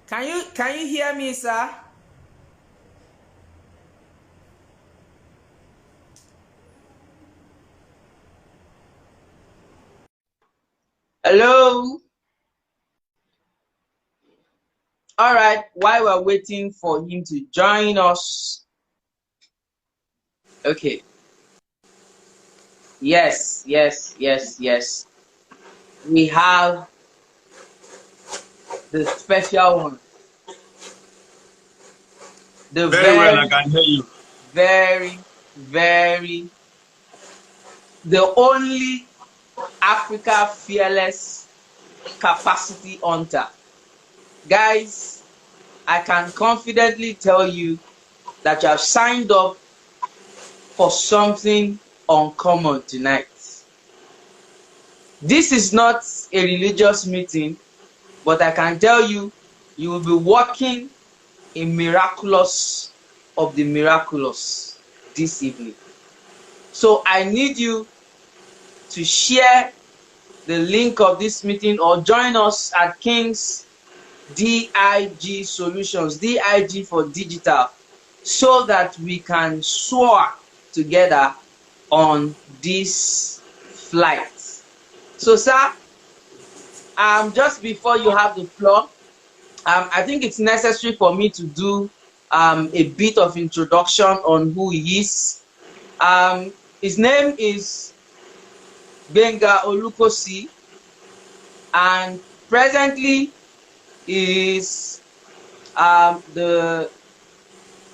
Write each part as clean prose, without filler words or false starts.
Can you hear me, sir? Hello? All right, while we're waiting for him to join us. Okay. Yes. We have the special one. The Very well, I can hear you. very, very, the only Africa fearless capacity hunter. Guys, I can confidently tell you that you have signed up for something uncommon tonight. This is not a religious meeting, but I can tell you, you will be walking in miraculous of the miraculous this evening. So I need you to share the link of this meeting or join us at King's DIG Solutions, DIG for digital, so that we can soar together on this flight. So, sir, just before you have the floor, I think it's necessary for me to do a bit of introduction on who he is. His name is Gbenga Olukosi, and presently is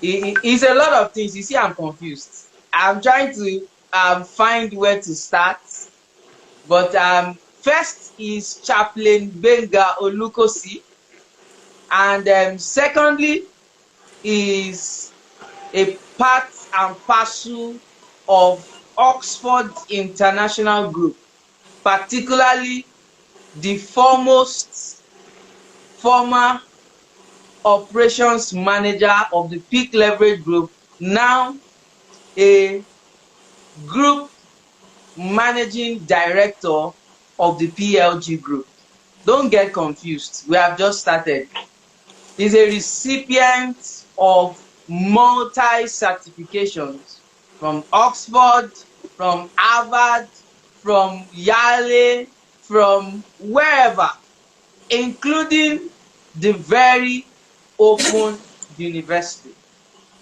he's a lot of things. You see, I'm confused. I'm trying to find where to start, but first is Chaplain Gbenga Olukosi, and secondly is a part and parcel of Oxford International Group, particularly the foremost former operations manager of the Peak Leverage Group, now a group managing director of the PLG Group. Don't get confused. We have just started. He's a recipient of multi-certifications from Oxford, from Harvard, from Yale, from wherever, including the very open university.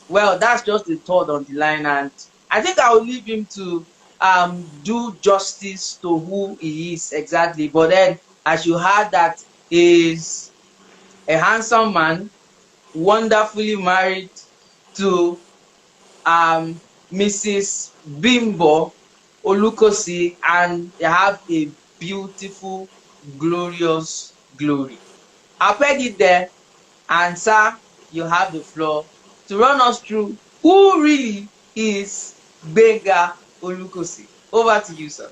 Well, that's just the third on the line, and I think I will leave him to do justice to who he is exactly. But then, as you heard, that is a handsome man, wonderfully married to Mrs. Bimbo Olukosi, and they have a beautiful, glorious glory. I'll peg it there, and sir, you have the floor to run us through who really is Gbenga Olukosi. Over to you, sir.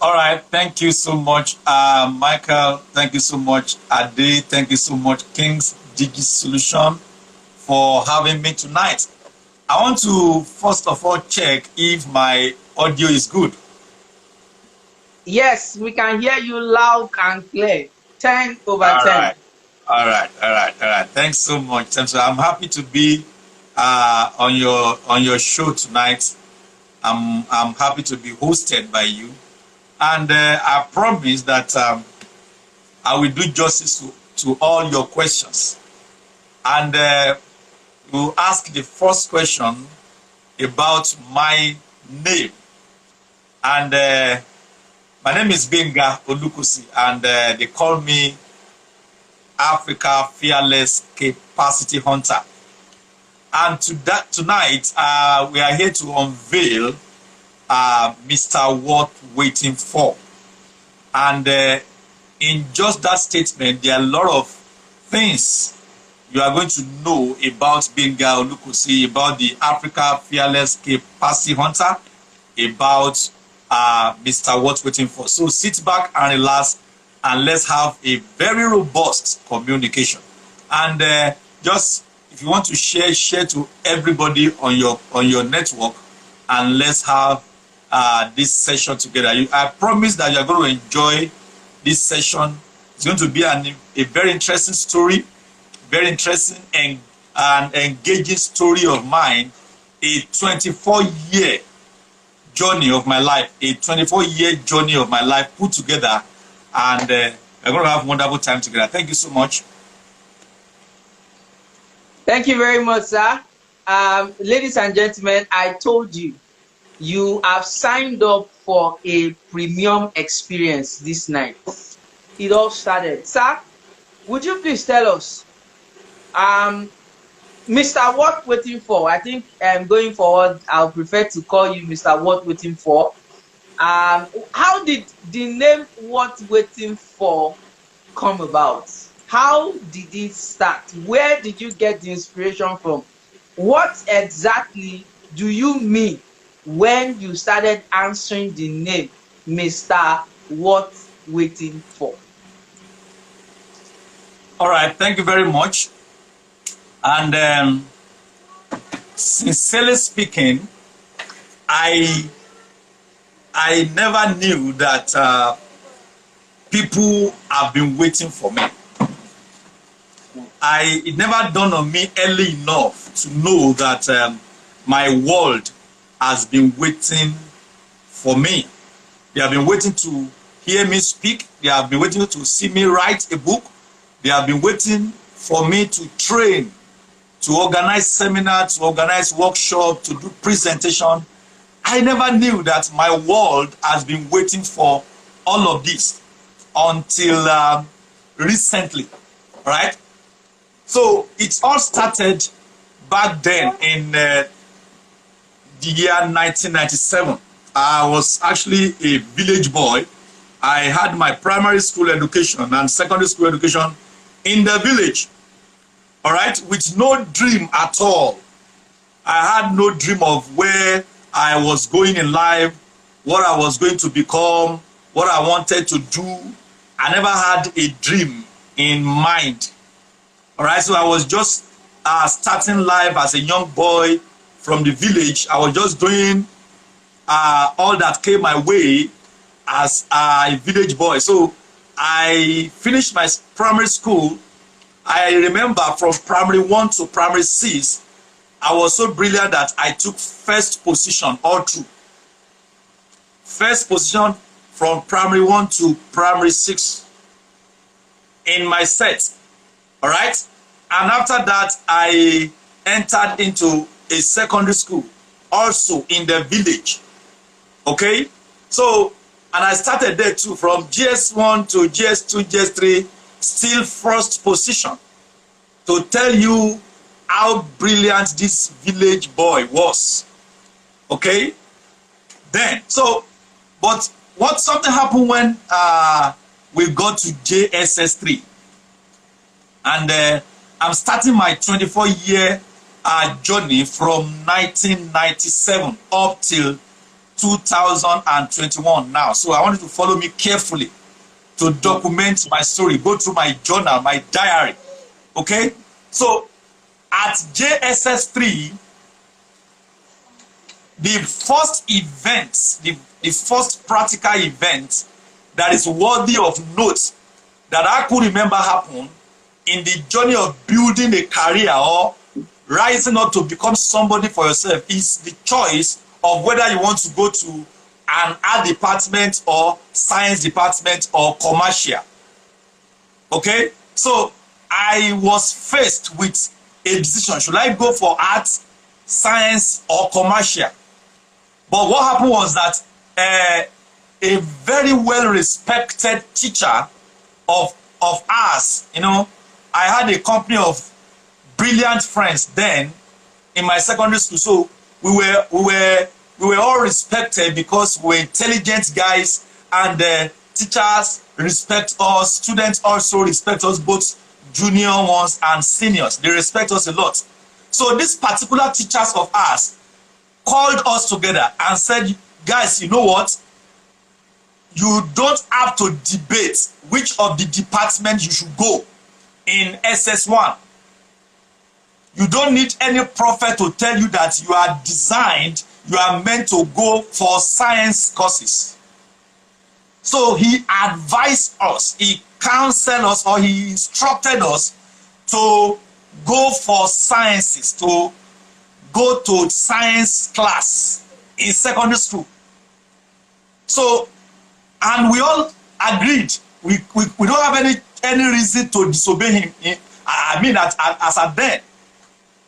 All right, thank you so much, Michael. Thank you so much, Ade. Thank you so much, King's Digi Solution, for having me tonight. I want to first of all check if my audio is good. Yes, we can hear you loud and clear. 10 over 10. All right. Thanks so much. So I'm happy to be on your show tonight. I'm happy to be hosted by you, and I promise that I will do justice to all your questions. And we'll ask the first question about my name. And my name is Gbenga Olukosi, and they call me Africa Fearless Capacity Hunter. And tonight, we are here to unveil Mr. Worth Waiting For. And in just that statement, there are a lot of things you are going to know about Gbenga Olukosi, about the Africa Fearless Capacity Hunter, about Mr. Worth Waiting For. So sit back and relax, and let's have a very robust communication. And just, if you want to share to everybody on your network, and let's have this session together. I promise that you're going to enjoy this session. It's It's going to be a very interesting story, very interesting and engaging story of mine. A 24-year journey of my life, a 24-year journey of my life put together, and we're going to have a wonderful time together. Thank you so much. Thank you very much, sir. Ladies and gentlemen, I told you, you have signed up for a premium experience this night. It all started. Sir, would you please tell us, Mr. What Waiting For? I think going forward, I'll prefer to call you Mr. What Waiting For. How did the name What Waiting For come about? How did it start? Where did you get the inspiration from? What exactly do you mean when you started answering the name Mr. What Waiting For? All right, thank you very much. And sincerely speaking, I never knew that people have been waiting for me. It never dawned on me early enough to know that my world has been waiting for me. They have been waiting to hear me speak. They have been waiting to see me write a book. They have been waiting for me to train, to organize seminars, to organize workshops, to do presentation. I never knew that my world has been waiting for all of this until recently, right? So it all started back then in the year 1997. I was actually a village boy. I had my primary school education and secondary school education in the village, all right, with no dream at all. I had no dream of where I was going in life, what I was going to become, what I wanted to do. I never had a dream in mind, all right. So I was just starting life as a young boy from the village. I was just doing all that came my way as a village boy. So I finished my primary school. I remember from primary 1 to primary 6, I was so brilliant that I took first position all through. First position from primary 1 to primary 6 in my set. All right. And after that, I entered into a secondary school also in the village. Okay. So, and I started there too, from GS1 to GS2, GS3, still first position, to tell you how brilliant this village boy was. Okay. Then, so, but something happened when we got to JSS3. And I'm starting my 24-year journey from 1997 up till 2021 now. So I want you to follow me carefully to document my story, go through my journal, my diary. Okay? So at JSS3, the first event, the first practical event that is worthy of note that I could remember happened in the journey of building a career or rising up to become somebody for yourself is the choice of whether you want to go to an art department or science department or commercial. Okay? So I was faced with a decision. Should I go for art, science, or commercial? But what happened was that a very well-respected teacher of ours, you know, I had a company of brilliant friends then in my secondary school. So we were all respected because we were intelligent guys, and teachers respect us, students also respect us, both junior ones and seniors. They respect us a lot. So these particular teachers of ours called us together and said, guys, you know what? You don't have to debate which of the departments you should go in SS1. You don't need any prophet to tell you that you are designed, you are meant to go for science courses. So he advised us, he counseled us, or he instructed us to go for sciences, to go to science class in secondary school. So, and we all agreed we don't have any reason to disobey him. I mean, as at then,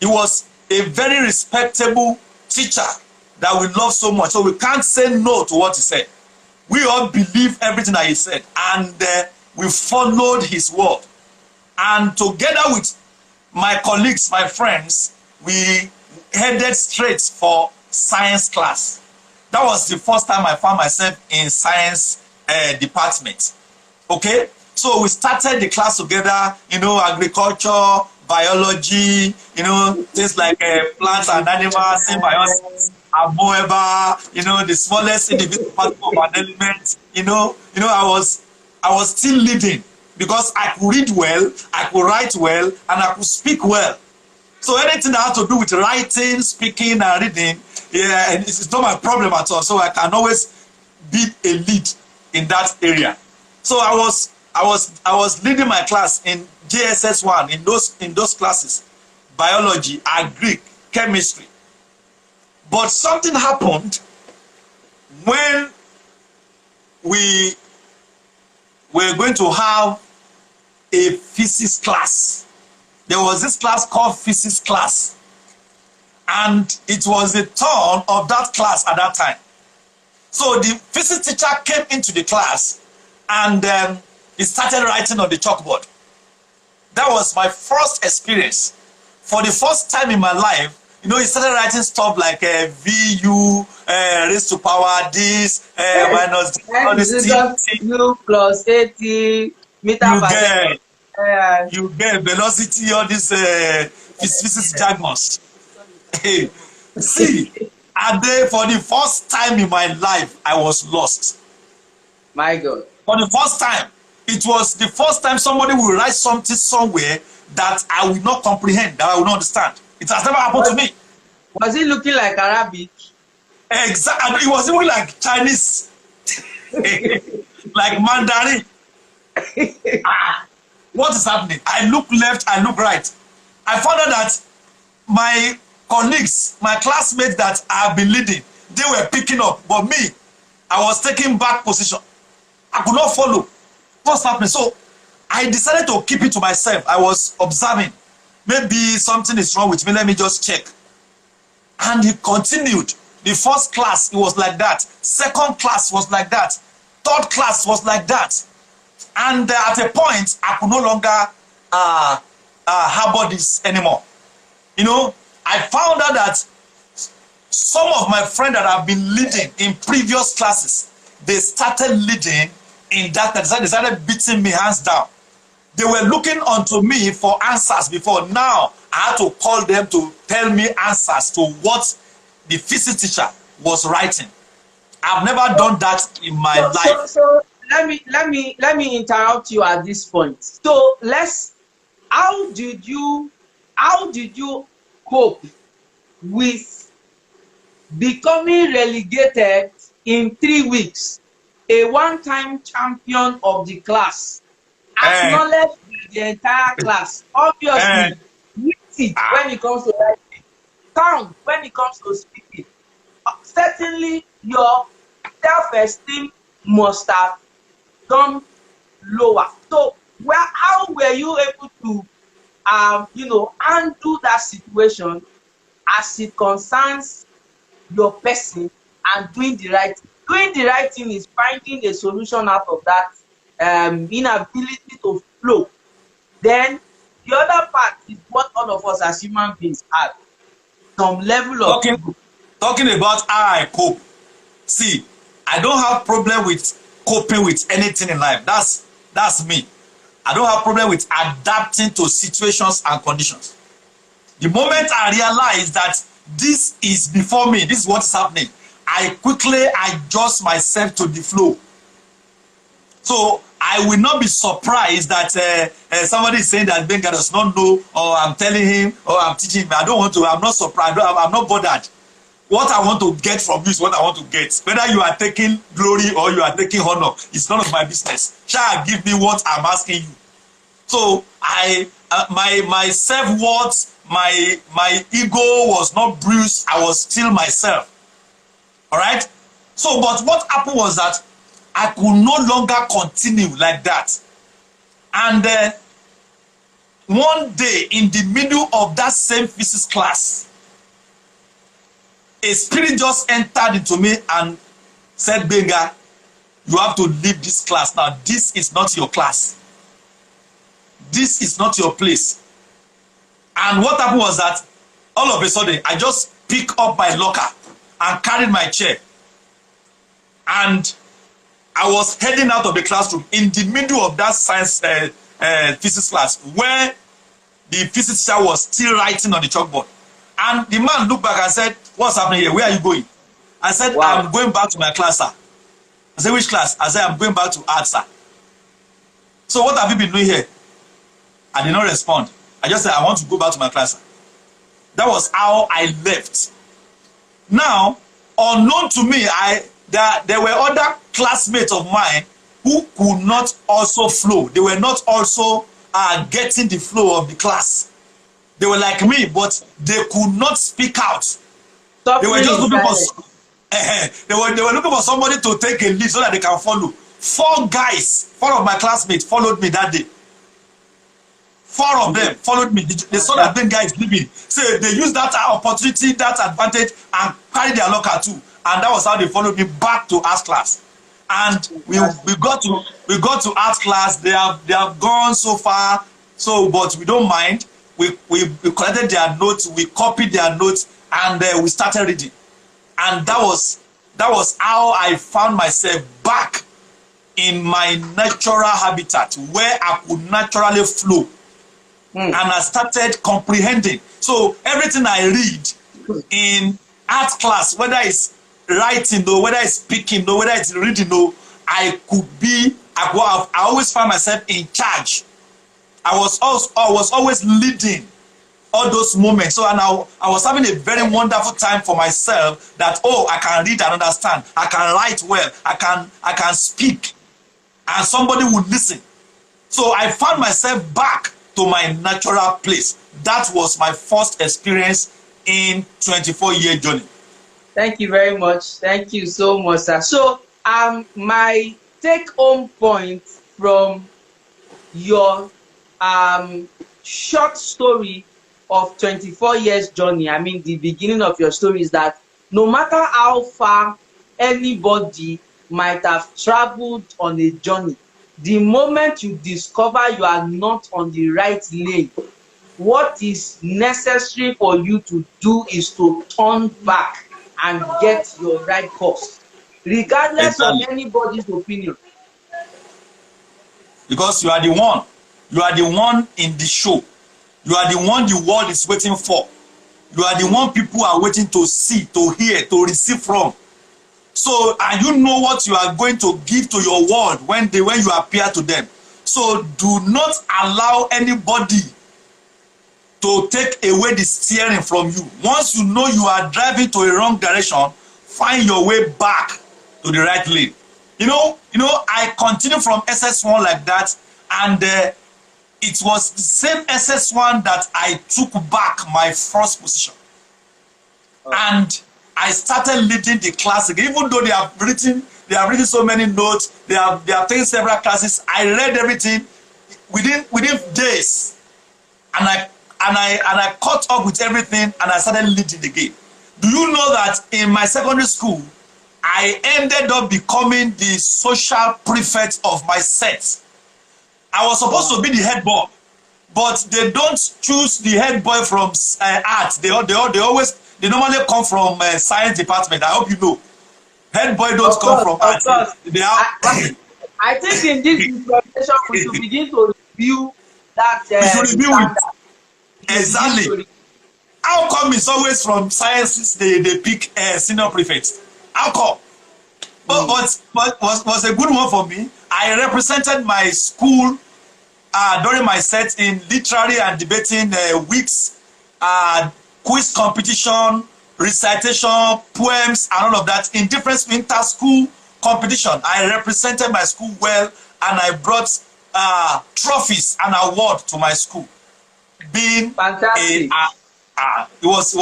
he was a very respectable teacher that we love so much. So we can't say no to what he said. We all believe everything that he said, and we followed his word. And together with my colleagues, my friends, we headed straight for science class. That was the first time I found myself in science department. Okay, so we started the class together, you know, agriculture, biology, you know, things like plants and animals, symbiosis, amoeba, you know, the smallest individual part of an element. You know, I was still leading because I could read well, I could write well, and I could speak well. So anything that had to do with writing, speaking, and reading, yeah, and it's not my problem at all. So I can always be a lead in that area. So I was leading my class in JSS 1 in those classes, biology, agric, chemistry. But something happened when we were going to have a physics class. There was this class called physics class, and it was the turn of that class at that time. So the physics teacher came into the class, and he started writing on the chalkboard. That was my first experience. For the first time in my life, you know, he started writing stuff like VU raised to power this minus all this U plus 80 meter per second. You get velocity, all this physics jargons. See, for the first time in my life, I was lost. My God. For the first time, it was the first time somebody will write something somewhere that I will not comprehend, that I will not understand. It has never happened to me. Was it looking like Arabic? Exactly. It was even like Chinese, like Mandarin. What is happening? I look left, I look right. I found out that my colleagues, my classmates that I have been leading, they were picking up, but me, I was taking back position. I could not follow what's happening. So I decided to keep it to myself. I was observing. Maybe something is wrong with me. Let me just check. And he continued. The first class, it was like that. Second class was like that. Third class was like that. And at a point, I could no longer harbor this anymore. You know, I found out that some of my friends that have been leading in previous classes, they started leading in that. They started beating me hands down. They were looking onto me for answers before. Now I had to call them to tell me answers to what the physics teacher was writing. I've never done that in my life. So let me interrupt you at this point. So how did you cope with becoming relegated in 3 weeks? A one-time champion of the class, acknowledged by the entire class. Obviously, it when it comes to writing, sound when it comes to speaking. Certainly, your self-esteem must have gone lower. So, how were you able to, undo that situation as it concerns your person and doing the right thing? Doing the right thing is finding a solution out of that inability to flow. Then the other part is what all of us as human beings have. Some level of talking about how I cope. See, I don't have problem with coping with anything in life. That's me. I don't have problem with adapting to situations and conditions. The moment I realize that this is before me, this is what is happening, I quickly adjust myself to the flow. So I will not be surprised that somebody is saying that Gbenga does not know, or I'm telling him, or I'm teaching him. I don't want to. I'm not surprised. I'm not bothered. what I want to get from you is what I want to get. Whether you are taking glory or you are taking honor, it's none of my business. Shall give me what I'm asking you. So my self-worth, my ego was not bruised. I was still myself. All right. So, but what happened was that I could no longer continue like that. And one day, in the middle of that same physics class, a spirit just entered into me and said, Gbenga, you have to leave this class now. This is not your class. This is not your place. And what happened was that all of a sudden, I just picked up my locker and carried my chair. And I was heading out of the classroom in the middle of that science physics class where the physics teacher was still writing on the chalkboard. And the man looked back and said, what's happening here? Where are you going? I said, wow. I'm going back to my class, sir. I said, which class? I said, I'm going back to art, sir. So what have you been doing here? I did not respond. I just said, I want to go back to my class, sir. That was how I left. Now, unknown to me, there were other classmates of mine who could not also flow. They were not also getting the flow of the class. They were like me, but they could not speak out. They were just looking for they were looking for somebody to take a lead so that they can follow. Four of my classmates followed me that day. 4 of them followed me. They saw that Gbenga is leaving. So they used that opportunity, that advantage, and carried their locker too. And that was how they followed me back to art class. And we got to art class. They have gone so far. So, but we don't mind. We collected their notes, we copied their notes, and we started reading. And that was how I found myself back in my natural habitat where I could naturally flow. And I started comprehending. So everything I read in art class, whether it's writing or whether it's speaking or whether it's reading, I always find myself in charge. I was always leading all those moments. So and I was having a very wonderful time for myself that, I can read and understand. I can write well. I can speak. And somebody would listen. So I found myself back to my natural place. That was my first experience in 24-year journey. Thank you very much. Thank you so much, sir. So my take-home point from your short story of 24 years journey, I mean the beginning of your story, is that no matter how far anybody might have traveled on a journey, the moment you discover you are not on the right lane, what is necessary for you to do is to turn back and get your right course, regardless of anybody's opinion. Because you are the one. You are the one in the show. You are the one the world is waiting for. You are the one people are waiting to see, to hear, to receive from. So, and you know what you are going to give to your world when you appear to them. So do not allow anybody to take away the steering from you. Once you know you are driving to a wrong direction, find your way back to the right lane. You know, I continue from SS1 like that, and it was the same SS1 that I took back my first position. And I started leading the class again. Even though they have written so many notes, they have taken several classes. I read everything within days, and I caught up with everything, and I started leading again. Do you know that in my secondary school, I ended up becoming the social prefect of my set? I was supposed to be the head boy, but they don't choose the head boy from art. They normally come from science department. I hope you know. Head boy don't come from art. I think in this presentation we should begin to review that. We should review it. Exactly. How come it's always from sciences they pick senior prefects? How come? But was a good one for me. I represented my school during my set in literary and debating weeks, quiz competition, recitation, poems, and all of that in different inter-school competition. I represented my school well, and I brought trophies and award to my school. Being Fantastic. it was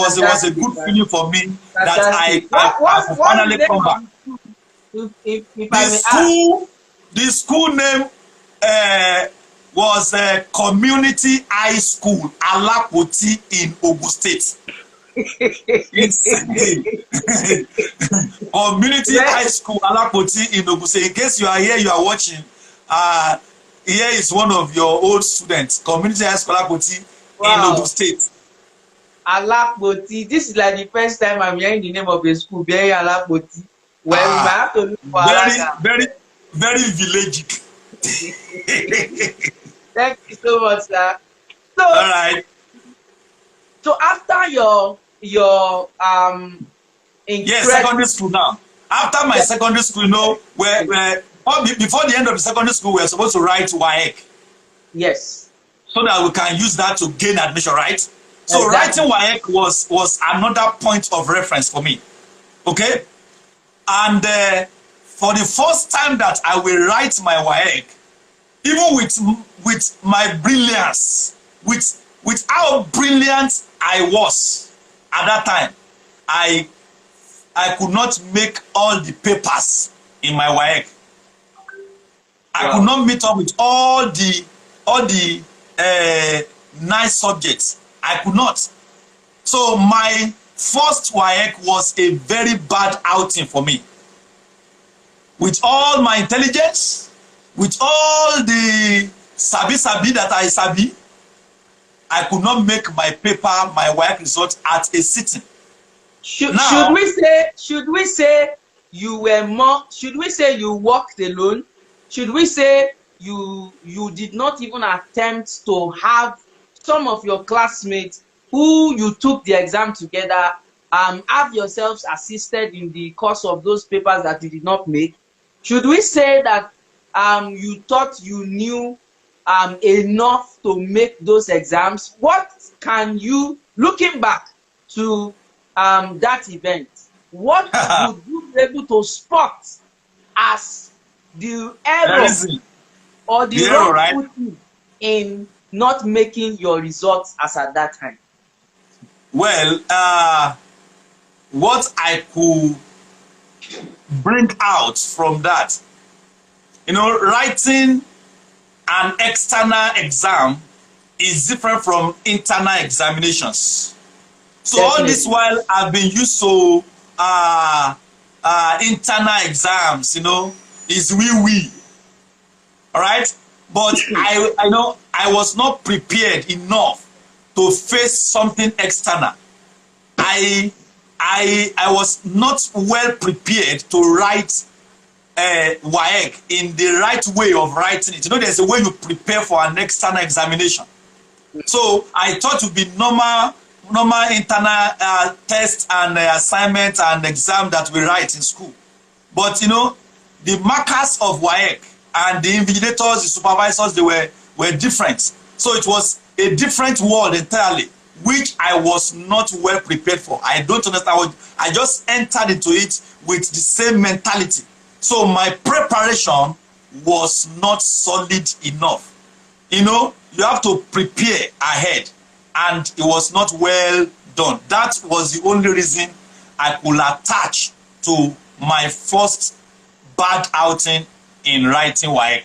a good feeling for me that I could what's the finally name come of back. the school, if I may ask? The school name was Community High School Alapoti in Ogun State. Community High School Alapoti in Ogun State. In case you are here, you are watching. Here is one of your old students. Community High School Alapoti in Ogun State. Alapoti. This is like the first time I'm hearing the name of a school. Very Alapoti. Well, we might have to look for very village. Thank you so much, sir. So, all right. So after your secondary school now. After my secondary school, you know, where before the end of the secondary school, we are supposed to write WAEC. Yes. So that we can use that to gain admission, right? So writing WAEC was another point of reference for me. Okay? And for the first time that I will write my WAEC, even with my brilliance, with how brilliant I was at that time, I could not make all the papers in my WAEC. I could not meet up with all the nice subjects. I could not. So my first WAEC was a very bad outing for me. With all my intelligence, with all the sabi that I sabi, I could not make my paper, my WAEC result at a sitting. Should we say you were more? Should we say you walked alone? Should we say you did not even attempt to have some of your classmates who you took the exam together, have yourselves assisted in the course of those papers that you did not make? Should we say that you thought you knew enough to make those exams? What can you, looking back to that event, what would you be able to spot as the error or the wrong footing in not making your results as at that time? Well, what I could bring out from that, you know, writing an external exam is different from internal examinations. So definitely. All this while I've been used to internal exams, you know, is we. All right, but I know I was not prepared enough to face something external. I was not well prepared to write WAEC in the right way of writing it. You know, there's a way you prepare for an external examination. So I thought it would be normal internal test and assignment and exam that we write in school. But you know, the markers of WAEC and the invigilators, the supervisors, they were different. So it was a different world entirely, which I was not well prepared for. I don't understand what I just entered into it with the same mentality. So my preparation was not solid enough. You know, you have to prepare ahead, and it was not well done. That was the only reason I could attach to my first bad outing in writing WAEC.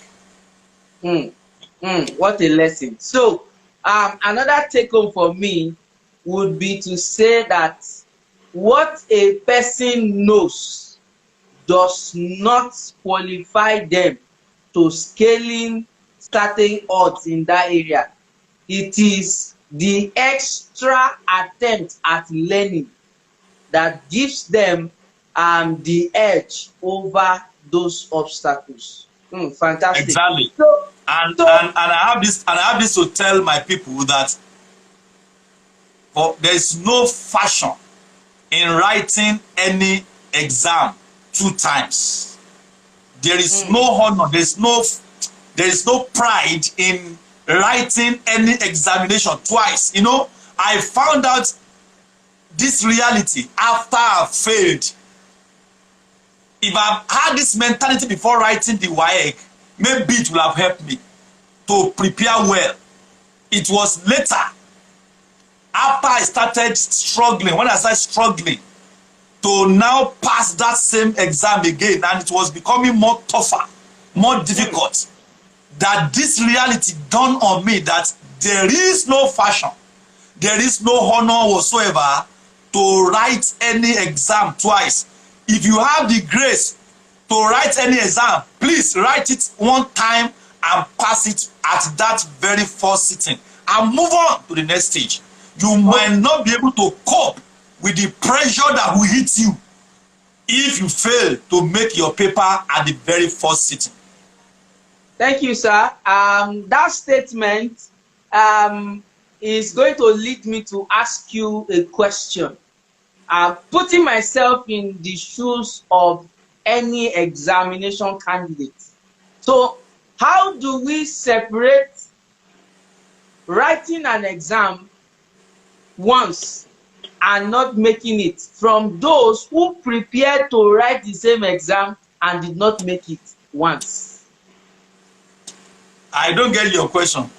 What a lesson. So another take home for me would be to say that what a person knows does not qualify them to scaling certain odds in that area. It is the extra attempt at learning that gives them the edge over those obstacles. Fantastic. Exactly. And I have this to tell my people that there is no fashion in writing any exam 2 times. There is no honor. There is no pride in writing any examination twice. You know, I found out this reality after I've failed. If I've had this mentality before writing the WAEC, maybe it will have helped me to prepare well. It was later, after I started struggling, when I started struggling to now pass that same exam again, and it was becoming more tougher, more difficult, that this reality dawned on me that there is no fashion, there is no honor whatsoever to write any exam twice. If you have the grace to write any exam, please write it one time and pass it at that very first sitting and move on to the next stage. You might not be able to cope with the pressure that will hit you if you fail to make your paper at the very first sitting. Thank you, sir. That statement is going to lead me to ask you a question. Putting myself in the shoes of any examination candidate. So, how do we separate writing an exam once and not making it from those who prepared to write the same exam and did not make it once? I don't get your question.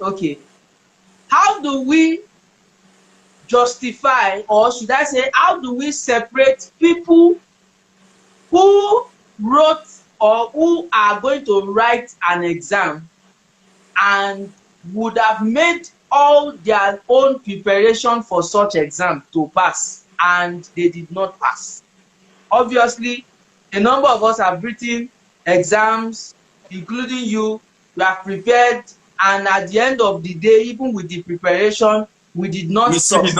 Okay. How do we justify, or should I say, how do we separate people who wrote or who are going to write an exam and would have made all their own preparation for such exam to pass and they did not pass? Obviously, a number of us have written exams, including you. We have prepared, and at the end of the day, even with the preparation, we did not succeed.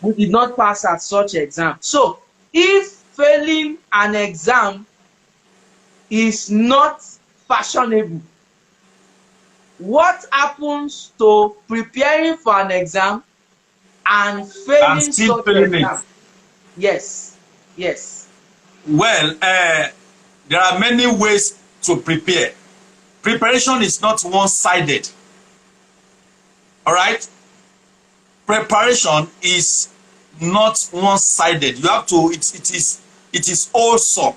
We did not pass at such exam. So, if failing an exam is not fashionable, what happens to preparing for an exam and failing such exam? Yes, yes. Well, there are many ways to prepare. Preparation is not one-sided. All right? Preparation is not one-sided. You have to, it is also,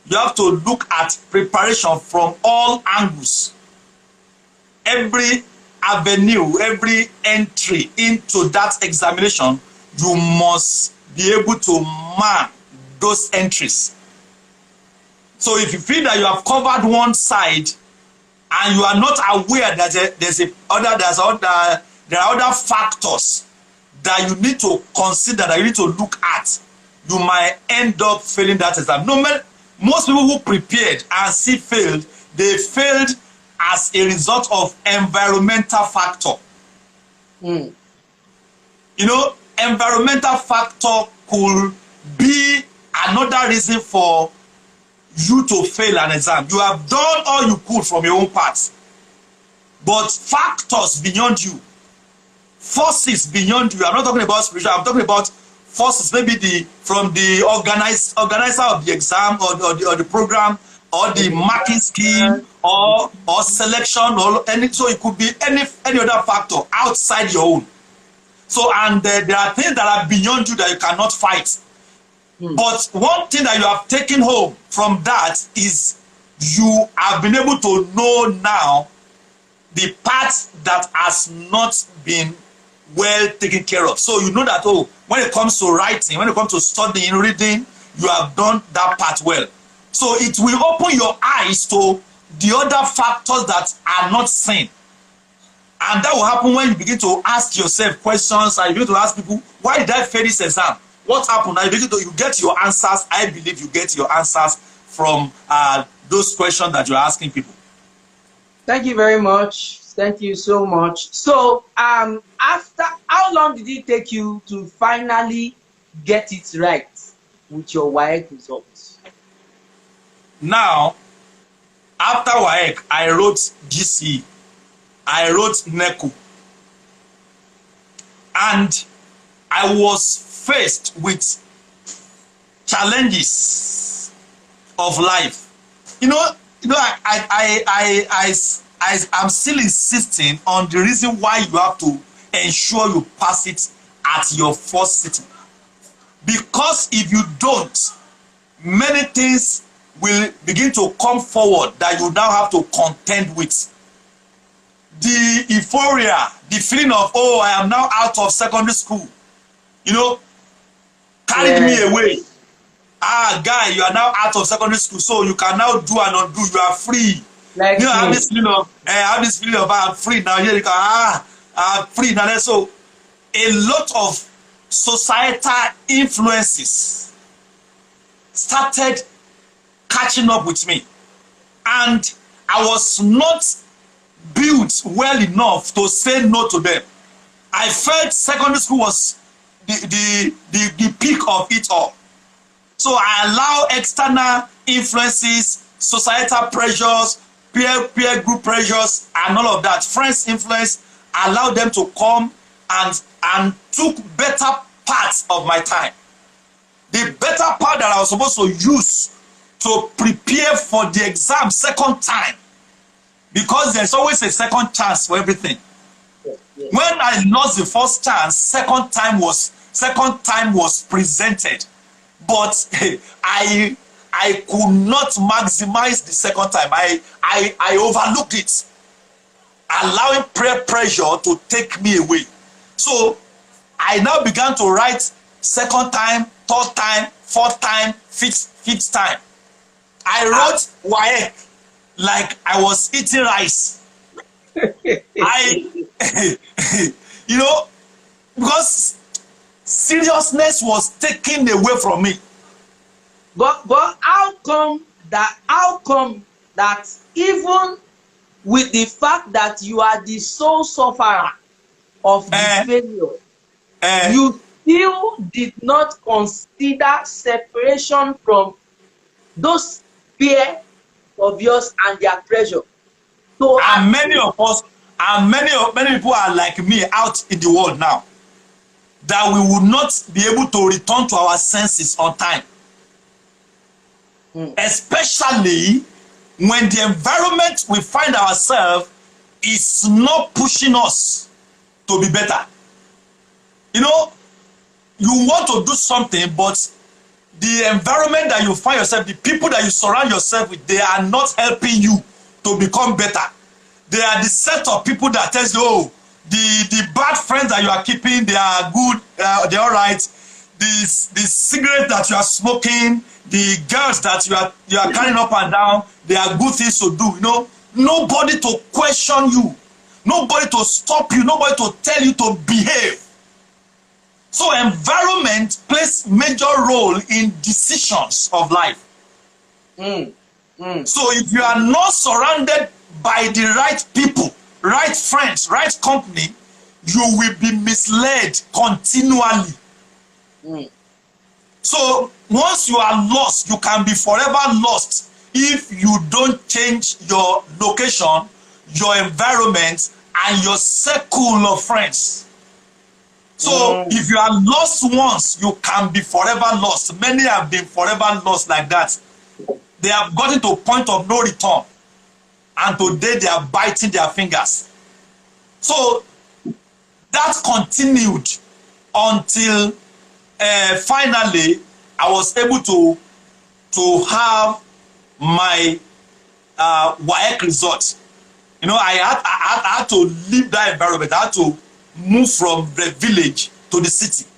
you have to look at preparation from all angles. Every avenue, every entry into that examination, you must be able to mark those entries. So if you feel that you have covered one side and you are not aware that there are other factors that you need to consider, that you need to look at, you might end up failing that exam. Most people who prepared and still failed, they failed as a result of environmental factor. You know, environmental factor could be another reason for you to fail an exam. You have done all you could from your own part, but factors beyond you, forces beyond you. I'm not talking about spiritual. I'm talking about forces, maybe from the organizer of the exam or the program or the marking scheme or selection or any. So it could be any other factor outside your own. So and there are things that are beyond you that you cannot fight. But one thing that you have taken home from that is you have been able to know now the part that has not been well taken care of. So you know that, oh, when it comes to writing, when it comes to studying, reading, you have done that part well. So it will open your eyes to the other factors that are not seen. And that will happen when you begin to ask yourself questions and you begin to ask people, why did I fail this exam? What happened? Now you get your answers. I believe you get your answers from those questions that you're asking people. Thank you very much. Thank you so much. So, after how long did it take you to finally get it right with your WAEC results? Now, after WAEC, I wrote GCE, I wrote NECO, and I was faced with challenges of life. I'm still insisting on the reason why you have to ensure you pass it at your first sitting. Because if you don't, many things will begin to come forward that you now have to contend with. The euphoria, the feeling of, oh, I am now out of secondary school, you know, carried me away. Ah, guy, you are now out of secondary school, so you can now do and undo. You are free. Like You know, I have this feeling of I'm free now. Here you can I'm free now. So a lot of societal influences started catching up with me, and I was not built well enough to say no to them. I felt secondary school was the peak of it all. So I allow external influences, societal pressures, peer group pressures, and all of that. Friends' influence, allow them to come and took better parts of my time. The better part that I was supposed to use to prepare for the exam second time, because there's always a second chance for everything. When I lost the first chance, second time was presented, but I could not maximize the second time. I overlooked it, allowing peer pressure to take me away. So I now began to write second time, third time, fourth time, fifth time. I wrote WAEC like I was eating rice. You know, because seriousness was taken away from me. But how come that even with the fact that you are the sole sufferer of the failure, you still did not consider separation from those peers of yours and their pressure? So and many of us, and many people are like me out in the world now, that we would not be able to return to our senses on time. Especially when the environment we find ourselves is not pushing us to be better. You know, you want to do something, but the environment that you find yourself, the people that you surround yourself with, they are not helping you to become better. They are the set of people that tells you, oh, the bad friends that you are keeping, they are good, they're all right. The cigarette that you are smoking, the girls that you are carrying up and down, they are good things to do. You know, nobody to question you, nobody to stop you, nobody to tell you to behave. So environment plays major role in decisions of life. So if you are not surrounded by the right people, right friends, right company, you will be misled continually. So once you are lost, you can be forever lost if you don't change your location, your environment, and your circle of friends. So if you are lost once, you can be forever lost. Many have been forever lost like that. They have gotten to a point of no return, and today they are biting their fingers. So that continued until finally I was able to have my WAEC result. You know, I had to leave that environment. I had to move from the village to the city.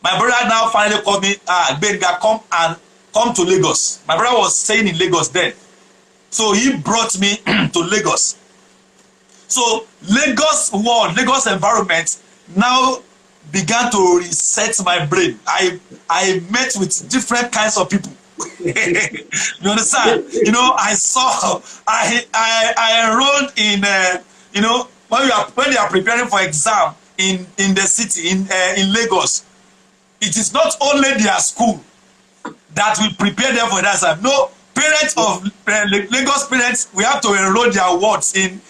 My brother now finally called me, Gbenga, come to Lagos. My brother was staying in Lagos then. So he brought me to Lagos. So Lagos world, Lagos environment now began to reset my brain. I met with different kinds of people. You understand? You know, I enrolled in you know, when you are preparing for exam in the city in Lagos, it is not only their school that will prepare them for that exam. No, parents of Lagos parents, we have to enroll their wards in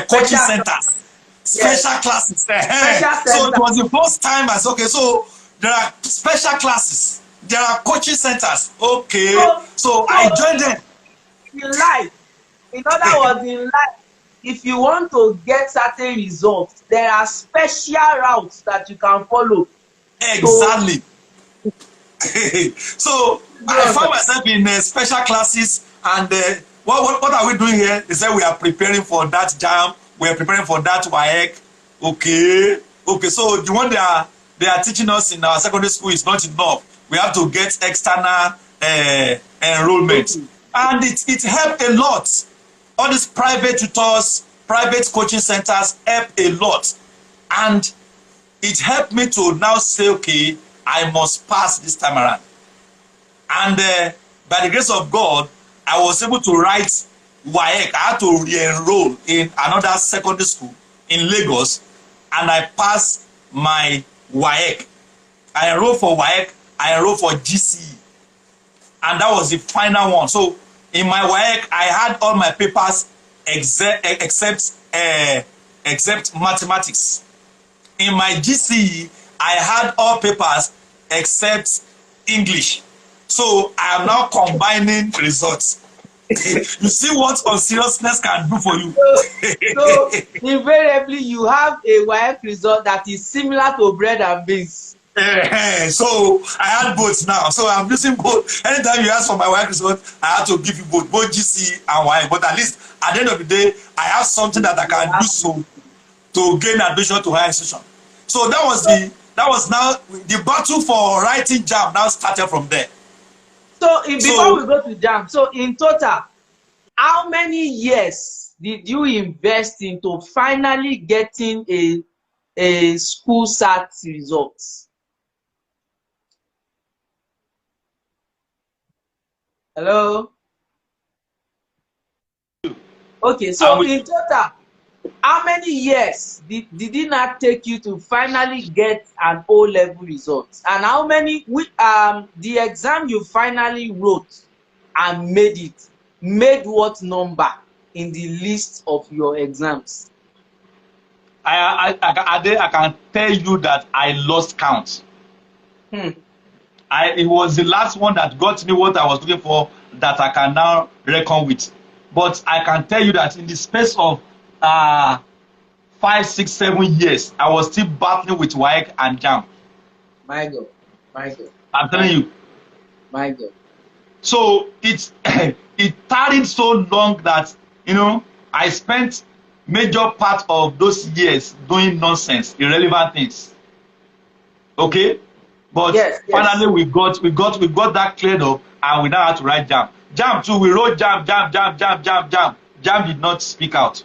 coaching centers, special classes. So it was the first time I said, okay, so there are special classes, there are coaching centers. Okay, so I joined them. In life, in other words, in life, if you want to get certain results, there are special routes that you can follow to Exactly. So do I found understand. myself in special classes, and what are we doing here? They said we are preparing for that jam, we are preparing for that WAEC. Okay, okay. So the one they are teaching us in our secondary school is not enough. We have to get external enrollment, Okay. and it helped a lot. All these private tutors, private coaching centers help a lot, and it helped me to now say, okay, I must pass this time around. And by the grace of God, I was able to write WAEC. I had to re-enroll in another secondary school in Lagos, and I passed my WAEC. I enrolled for WAEC, I enrolled for GCE, and that was the final one. So in my WAEC, I had all my papers except mathematics. In my GCE, I had all papers except English. So I am now combining results. You see what unseriousness can do for you. So invariably you have a WAEC result that is similar to bread and beans. So I had both now. So I'm using both. Anytime you ask for my WAEC result, I have to give you both GCE and WAEC. But at least at the end of the day, I have something that I can use to gain admission to higher institution. So that was now the battle for writing JAMB now started from there. So before So we go to JAMB, so in total, how many years did you invest into finally getting a school SAT results? Hello? Okay, and so we in total, how many years did it not take you to finally get an O-level result? And how many the exam you finally wrote and made what number in the list of your exams? I can tell you that I lost count. Hmm. It was the last one that got me what I was looking for that I can now reckon with. But I can tell you that in the space of 5, 6, 7 years, I was still battling with WAEC and JAMB. My God, my God, I'm my telling you. my God. So it it tarried so long that I spent major part of those years doing nonsense, irrelevant things. Okay, but Yes, yes. finally we got that cleared up, and we now had to write jam. Jam too. We wrote jam, jam, jam, jam, jam, jam. Jam did not speak out.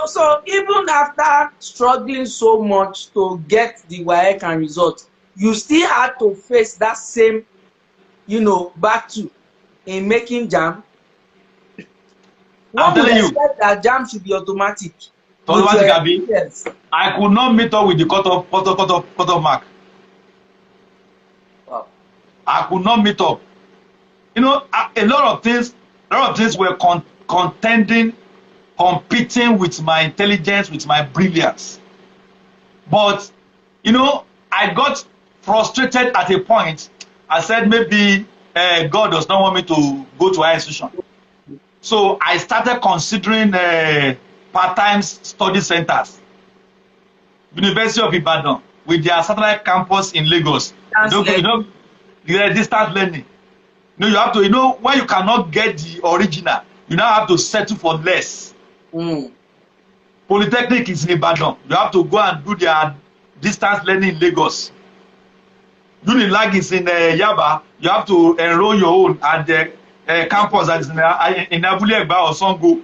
So even after struggling so much to get the WAEC and result, you still had to face that same, battle in making JAMB. I'm One would telling you, expect that JAMB should be automatic with your automatically, experience. I could not meet up with the cut off mark. Wow. I could not meet up. A lot of things were contending, competing with my intelligence, with my brilliance. But I got frustrated at a point. I said maybe God does not want me to go to higher institution. So I started considering part-time study centers. University of Ibadan with their satellite campus in Lagos. Dance learning. The distance learning. You have to, when you cannot get the original, you now have to settle for less. Mm. Polytechnic is in Ibadan. You have to go and do their distance learning in Lagos. Unilag is in Yaba. You have to enroll your own at the campus that is in Abule Egba or Sango.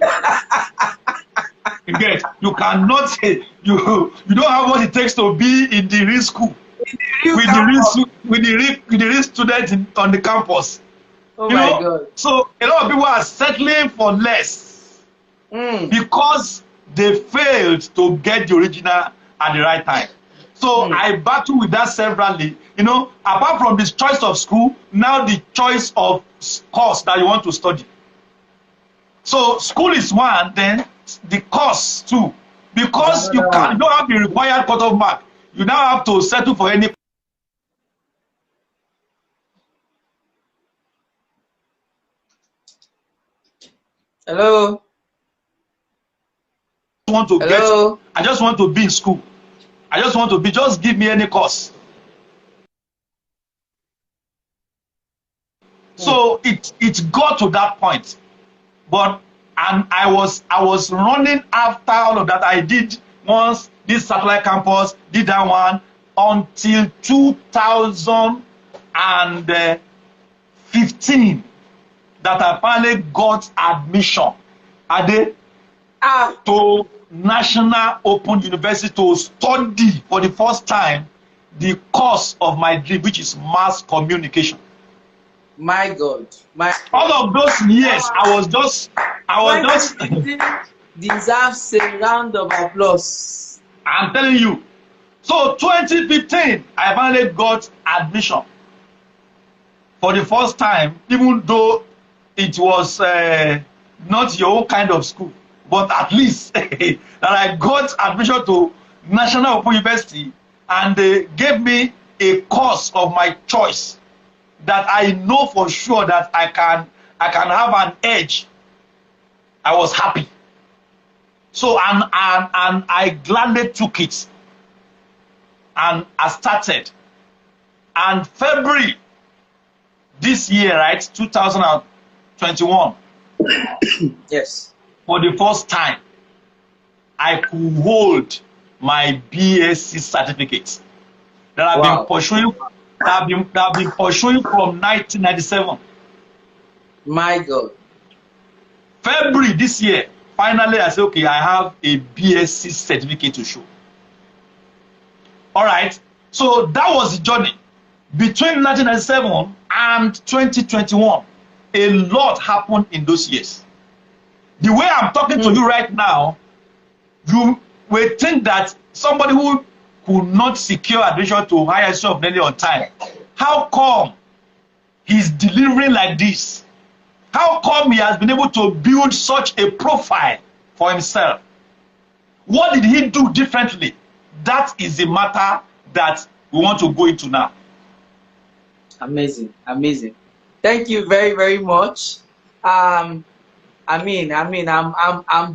You cannot say you don't have what it takes to be in the real school Real with the campus. real students on the campus. Oh my God. So a lot of people are settling for less Mm. because they failed to get the original at the right time. So Mm. I battle with that severally. Apart from this choice of school, now the choice of course that you want to study. So school is one, then the course too. It's Because you another can one. you don't have the required cutoff mark, you now have to settle for any. Hello. want to Hello? I just want to be in school. I just want to be, just give me any course. So it got to that point. But and I was running after all of that. I did once this satellite campus, did that one until 2015 that I finally got admission to National Open University to study for the first time the course of my dream, which is mass communication. My God. All of those years, I was just 2015 deserves a round of applause. I'm telling you. So 2015, I finally got admission for the first time, even though it was not your own kind of school, but at least that I got admission to National Open University, and they gave me a course of my choice that I know for sure that I can have an edge. I was happy. So and I gladly took it, and I started. And February this year, right, 2021. Yes. For the first time, I could hold my BSc certificate that I've been pursuing. That I've been pursuing from 1997. My God. February this year, finally I said, okay, I have a BSc certificate to show. All right. So that was the journey. Between 1997 and 2021, a lot happened in those years. The way I'm talking to you right now, you will think that somebody who could not secure admission to higher institution of learning on time, how come he's delivering like this? How come he has been able to build such a profile for himself? What did he do differently? That is the matter that we want to go into now. Amazing, amazing. Thank you very, very much. I'm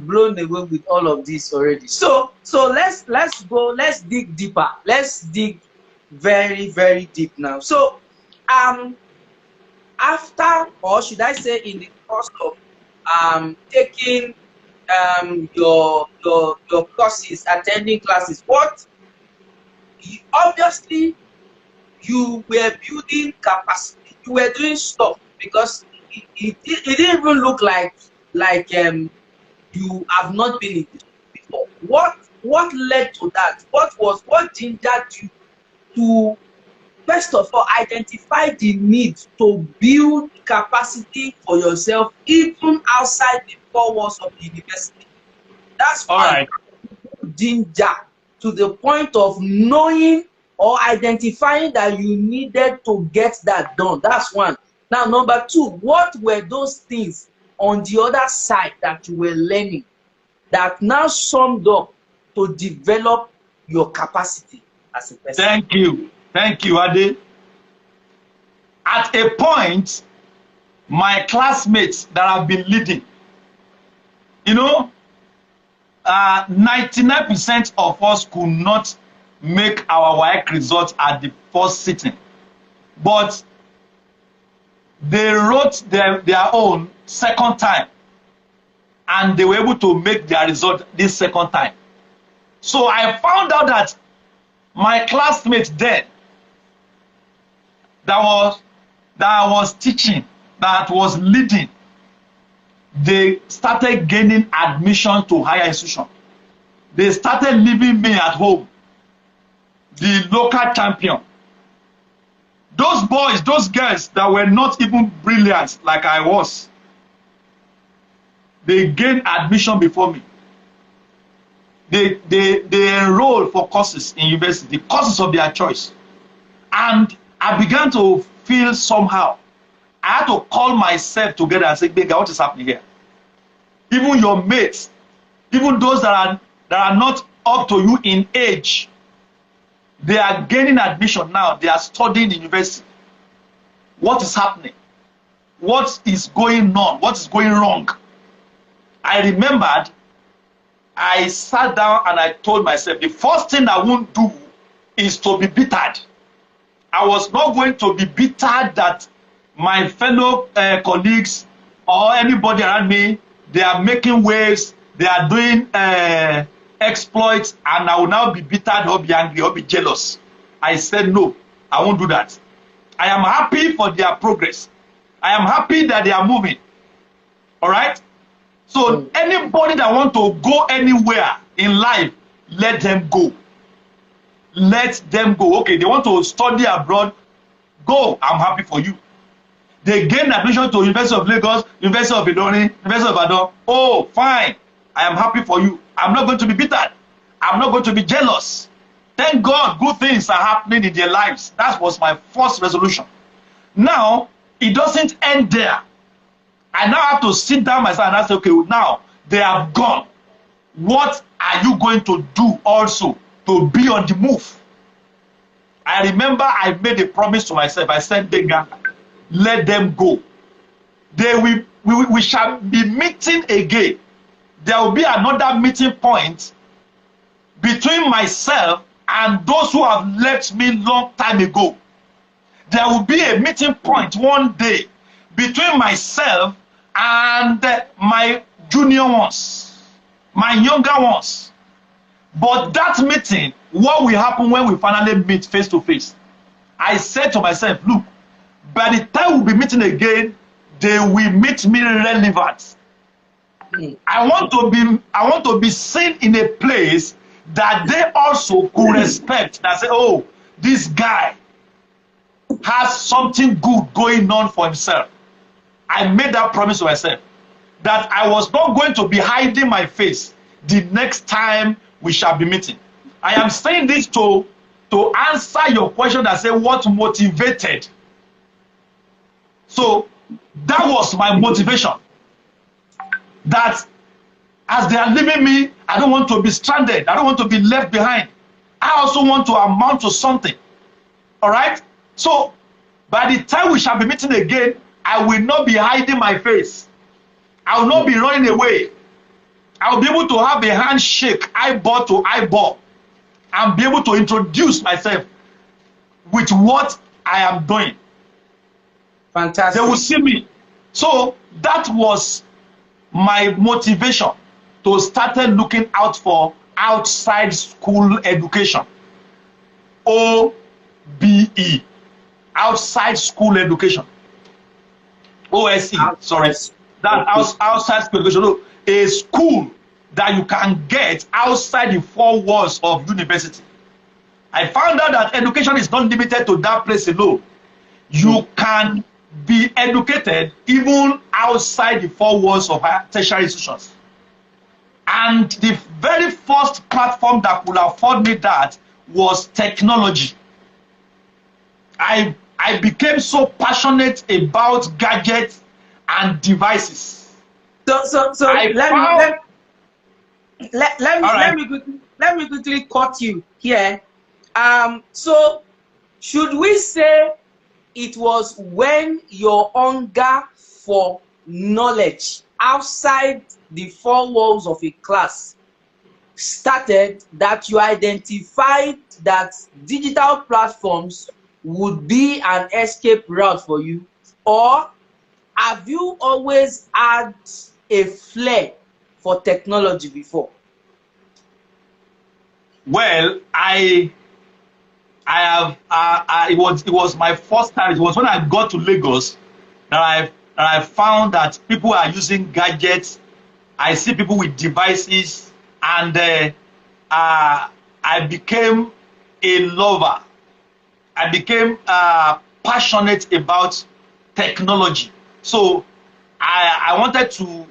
blown away with all of this already. So let's go. Let's dig deeper. Let's dig very, very deep now. So after, or should I say, in the course of taking your courses, attending classes, obviously you were building capacity. You were doing stuff because it didn't even look like you have not been in this before. What led to that? What gingered you to, first of all, identify the need to build capacity for yourself even outside the four walls of the university? That's all right. Ginger to the point of knowing or identifying that you needed to get that done. That's one. Now, number two, what were those things on the other side that you were learning that now summed up to develop your capacity as a person? Thank you, Ade. At a point, my classmates that have been leading, 99% of us could not make our WAEC results at the first sitting, but they wrote their own second time, and they were able to make their result this second time. So I found out that my classmates then that I was teaching, that was leading, they started gaining admission to higher institution. They started leaving me at home, the local champion. Those boys, those girls that were not even brilliant like I was, they gained admission before me. They enrolled for courses in university, courses of their choice. And I began to feel somehow. I had to call myself together and say, Gbenga, what is happening here? Even your mates, even those that are not up to you in age, they are gaining admission now. They are studying in university. What is happening? What is going on? What is going wrong? I remembered I sat down and I told myself, the first thing I won't do is to be bittered. I was not going to be bittered that my fellow colleagues or anybody around me, they are making waves, they are doing exploits, and I will now be bittered or be angry or be jealous. I said, no, I won't do that. I am happy for their progress. I am happy that they are moving. All right? So anybody that want to go anywhere in life, let them go. Let them go. Okay, they want to study abroad, go. I'm happy for you. They gain admission to University of Lagos, University of Ilorin, University of Ibadan. Oh, fine. I am happy for you. I'm not going to be bitter. I'm not going to be jealous. Thank God good things are happening in their lives. That was my first resolution. Now, it doesn't end there. I now have to sit down myself and say, okay, now they have gone. What are you going to do also to be on the move? I remember I made a promise to myself. I said, Gbenga, let them go. We shall be meeting again. There will be another meeting point between myself and those who have left me long time ago. There will be a meeting point one day between myself and my junior ones, my younger ones. But that meeting, what will happen when we finally meet face to face? I said to myself, look, by the time we'll be meeting again, they will meet me relevant. I want to be seen in a place that they also could respect. That say, oh, this guy has something good going on for himself. I made that promise to myself that I was not going to be hiding my face the next time we shall be meeting. I am saying this to answer your question that say what motivated. So that was my motivation. That as they are leaving me, I don't want to be stranded. I don't want to be left behind. I also want to amount to something. All right? So by the time we shall be meeting again, I will not be hiding my face. I will not be running away. I will be able to have a handshake, eyeball to eyeball, and be able to introduce myself with what I am doing. Fantastic. They will see me. So that was my motivation to start looking out for outside school education. OBE, outside school education. OSE, sorry. That outside school education. No, a school that you can get outside the four walls of university. I found out that education is not limited to that place alone. You can be educated even outside the four walls of tertiary institutions. And the very first platform that could afford me that was technology. I became so passionate about gadgets and devices. So let me quickly cut you here. So should we say it was when your hunger for knowledge outside the four walls of a class started that you identified that digital platforms would be an escape route for you? Or have you always had a flair for technology before? Well, it was my first time. It was when I got to Lagos that I found that people are using gadgets. I see people with devices, and I became a lover. I became passionate about technology. So I wanted to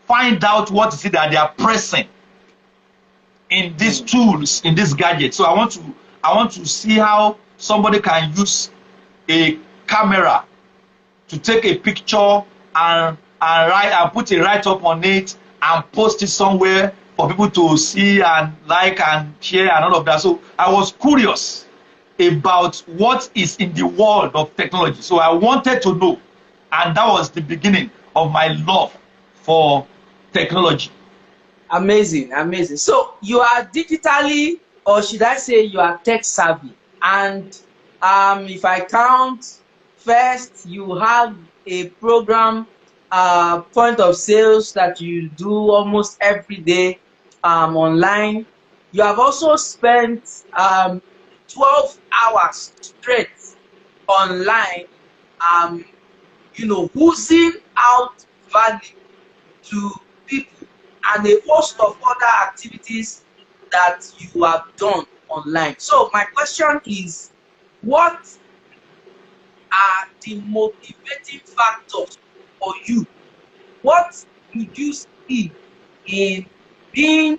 find out what is it that they are pressing in these tools, in this gadget. So I want to see how somebody can use a camera to take a picture and write and put a write-up on it and post it somewhere for people to see and like and share and all of that. So I was curious about what is in the world of technology. So I wanted to know, and that was the beginning of my love for technology. Amazing, amazing. So you are digitally, or should I say, you are tech savvy. And if I count, first you have a program, point of sales that you do almost every day, online. You have also spent 12 hours straight online, um, oozing out value to people, and a host of other activities that you have done online. So my question is, what are the motivating factors for you? What did you see in being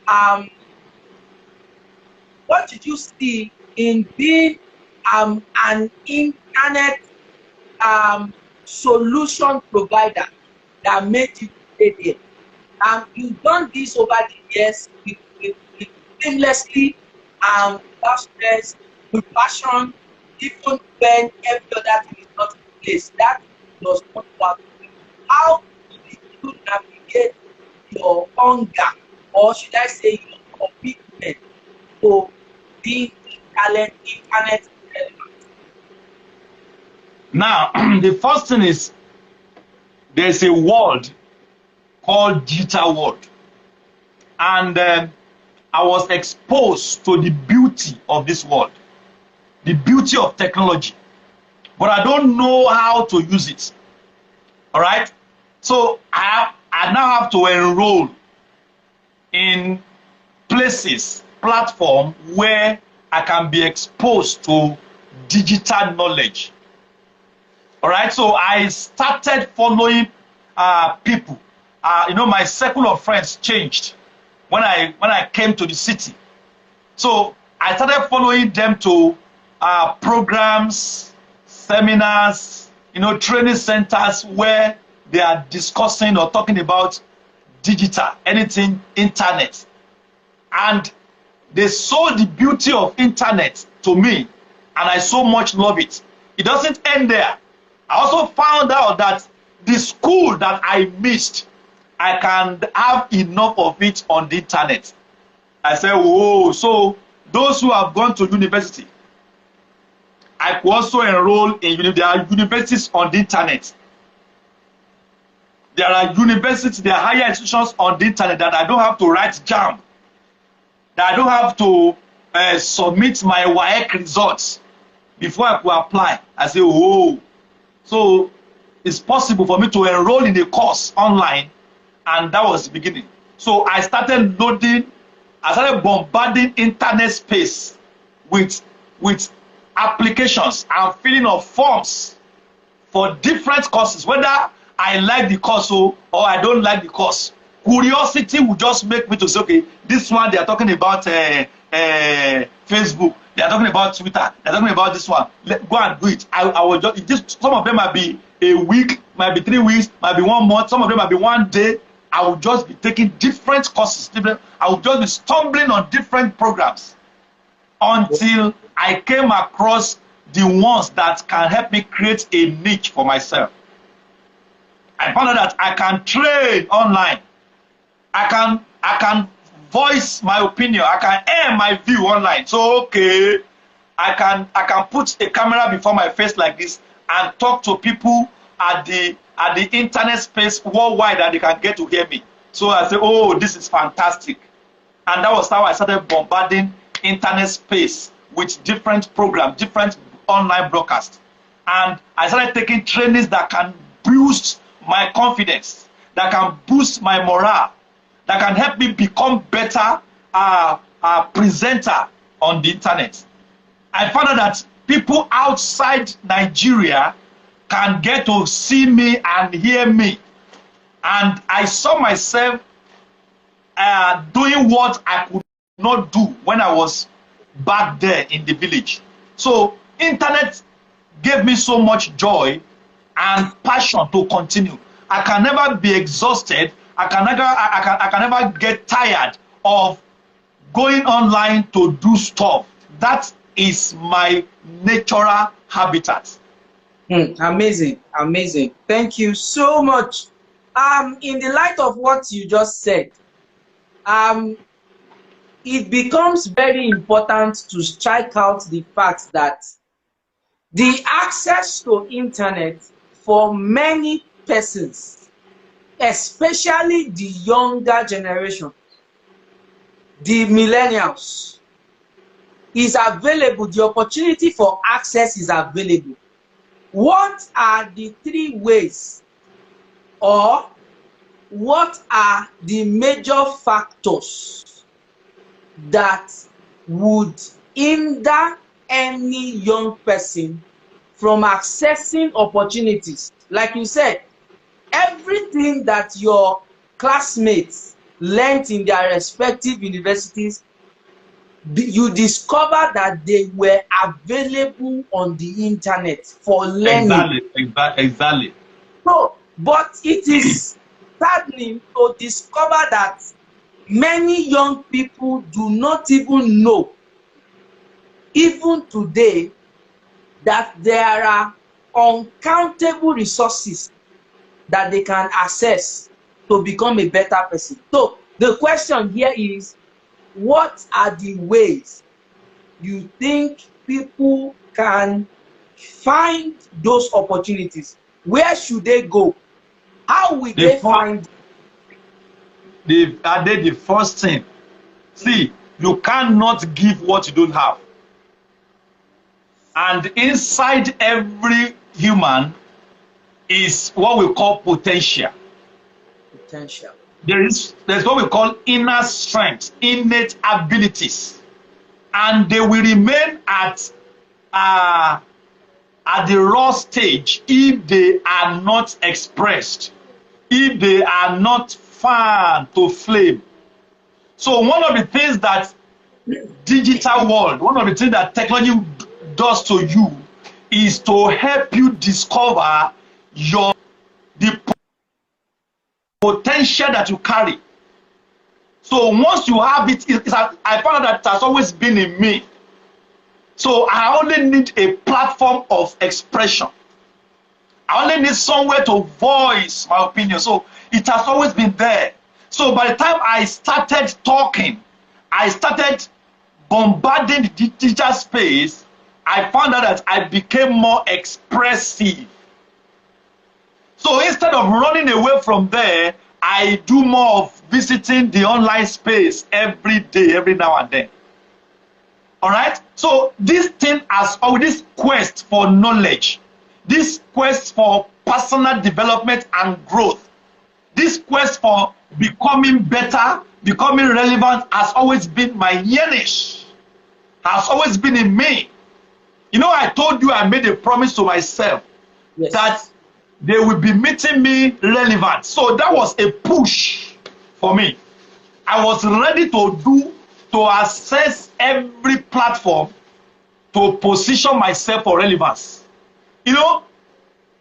um what did you see in being an internet solution provider that made you stay there? You've done this over the years with seamlessly, without stress, with passion, even when every other thing is not in place. That does not work. How did you navigate your hunger, or should I say your commitment to being internet relevant? Now, the first thing is there's a world called digital world, and I was exposed to the beauty of this world, the beauty of technology, but I don't know how to use it. All right, so I now have to enroll in places, platform where I can be exposed to digital knowledge. All right, so I started following people. My circle of friends changed when I came to the city. So I started following them to programs, seminars, training centers where they are discussing or talking about digital, anything internet. And they saw the beauty of internet to me, and I so much love it. It doesn't end there. I also found out that the school that I missed, I can have enough of it on the internet. I said, whoa, so those who have gone to university, I could also enroll in there are universities on the internet. There are universities, there are higher institutions on the internet that I don't have to write JAM, that I don't have to submit my WAEC results before I could apply. I say, whoa. So it's possible for me to enroll in a course online, and that was the beginning. So I started bombarding internet space with applications and filling of forms for different courses, whether I like the course or I don't like the course. Curiosity will just make me to say, okay, this one they are talking about Facebook, they are talking about Twitter, they are talking about this one. Go and do it. I will just some of them might be a week, might be 3 weeks, might be 1 month, some of them might be 1 day. I will just be taking different courses. I will just be stumbling on different programs until I came across the ones that can help me create a niche for myself. I found out that I can trade online. I can voice my opinion. I can air my view online. So okay, I can put a camera before my face like this and talk to people at the internet space worldwide that they can get to hear me. So I say, oh, this is fantastic. And that was how I started bombarding internet space with different programs, different online broadcasts. And I started taking trainings that can boost my confidence, that can boost my morale, that can help me become better presenter on the internet. I found out that people outside Nigeria can get to see me and hear me. And I saw myself doing what I could not do when I was back there in the village. So internet gave me so much joy and passion to continue. I can never be exhausted. I can never get tired of going online to do stuff. That is my natural habitat. Amazing, amazing. Thank you so much. In the light of what you just said, it becomes very important to strike out the fact that the access to internet for many persons, especially the younger generation, the millennials, is available. The opportunity for access is available. What are the 3 ways, or what are the major factors that would hinder any young person from accessing opportunities? Like you said, everything that your classmates learnt in their respective universities, you discover that they were available on the internet for learning. Exactly. So, but it is saddening to discover that many young people do not even know, even today, that there are uncountable resources that they can access to become a better person. So the question here is, what are the ways you think people can find those opportunities? Where should they go? How will they find? The first thing. See, you cannot give what you don't have. And inside every human is what we call potential. Potential. There's what we call inner strength, innate abilities, and they will remain at the raw stage if they are not expressed, if they are not fanned to flame. So one of the things that digital world, one of the things that technology does to you is to help you discover the potential that you carry. So once you have it, I found out that it has always been in me. So I only need a platform of expression. I only need somewhere to voice my opinion. So it has always been there. So by the time I started talking, I started bombarding the digital space, I found out that I became more expressive. So instead of running away from there, I do more of visiting the online space every day, every now and then. All right? So this thing has always, this quest for knowledge, this quest for personal development and growth, this quest for becoming better, becoming relevant has always been my yearning, has always been in me. You know, I told you I made a promise to myself that they will be meeting me relevant. So that was a push for me. I was ready to access every platform to position myself for relevance. You know,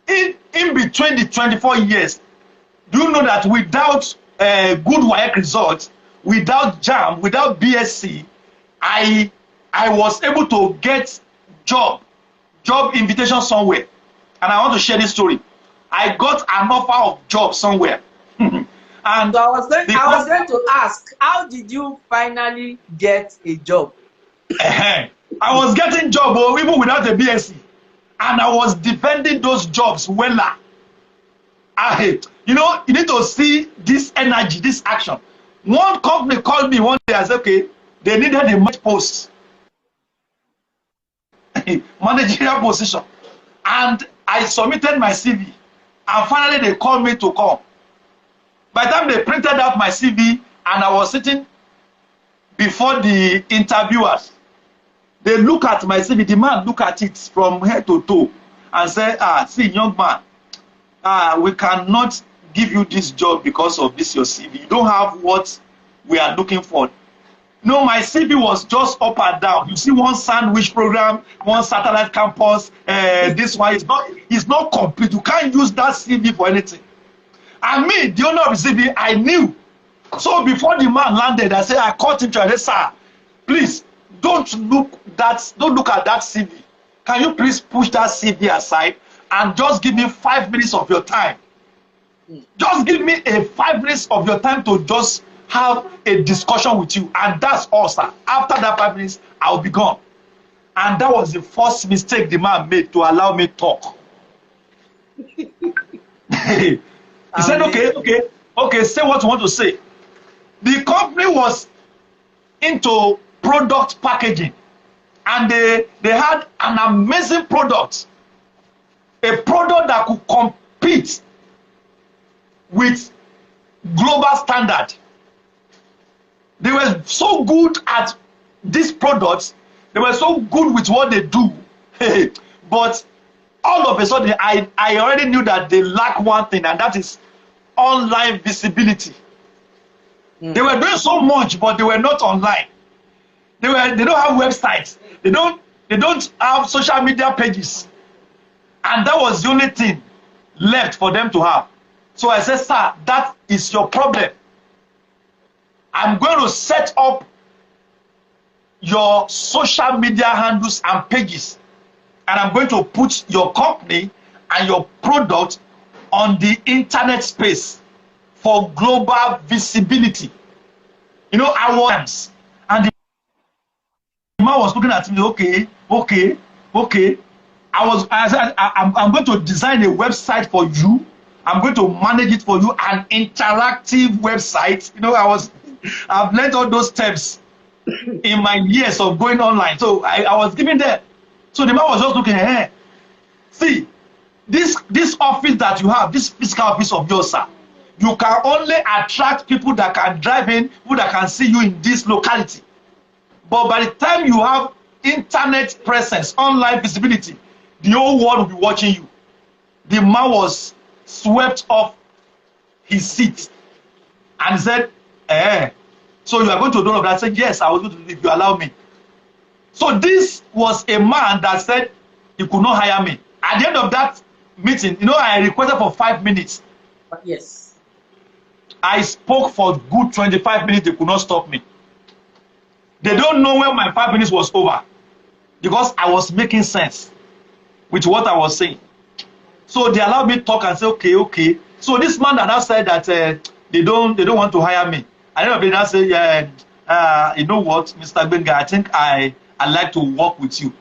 in between the 24 years, do you know that without good WAEC results, without JAM, without BSc, I was able to get job invitation somewhere. And I want to share this story. I got an offer of job somewhere. And so I was going to ask, how did you finally get a job? I was getting job even without a BSc, and I was defending those jobs well. You know, you need to see this energy, this action. One company called me one day and said, okay, they needed a match post, managerial position, and I submitted my CV, and finally they called me to come. By the time they printed out my CV and I was sitting before the interviewers, they look at my CV, the man look at it from head to toe and say, see, young man, we cannot give you this job because of this your CV. You don't have what we are looking for. No, my CV was just up and down. You see one sandwich program, one satellite campus, this one is not complete. You can't use that CV for anything. And me, the owner of the CV, I knew. So before the man landed, I said, I called him to and said, sir, please don't look at that CV. Can you please push that CV aside and just give me 5 minutes of your time? Just give me 5 minutes of your time to just have a discussion with you, and that's all, sir. After that 5 minutes, I'll be gone. And that was the first mistake the man made to allow me talk. He said, okay, say what you want to say. The company was into product packaging, and they had an amazing product, a product that could compete with global standard. They were so good at these products, they were so good with what they do. But all of a sudden, I already knew that they lack one thing, and that is online visibility. They were doing so much, but they were not online. They don't have websites. They don't have social media pages. And that was the only thing left for them to have. So I said, sir, that is your problem. I'm going to set up your social media handles and pages, and I'm going to put your company and your product on the internet space for global visibility. You know, I was, and the man was looking at me, okay. I said, I'm going to design a website for you. I'm going to manage it for you, an interactive website. You know, I've learned all those steps in my years of going online. So I was giving them. So the man was just looking, see, this office that you have, this physical office of yours, sir, you can only attract people that can drive in, people that can see you in this locality. But by the time you have internet presence, online visibility, the whole world will be watching you. The man was swept off his seat and said, so you are going to do all of that? I said, yes, I was going to do it if you allow me. So this was a man that said he could not hire me. At the end of that meeting, you know, I requested for 5 minutes. Yes. I spoke for good 25 minutes. They could not stop me. They don't know when my 5 minutes was over, because I was making sense with what I was saying. So they allowed me to talk and say, okay. So this man that now said that they don't want to hire me. At the end of the day, I say, you know what, Mr. Gbenga, I think I like to work with you.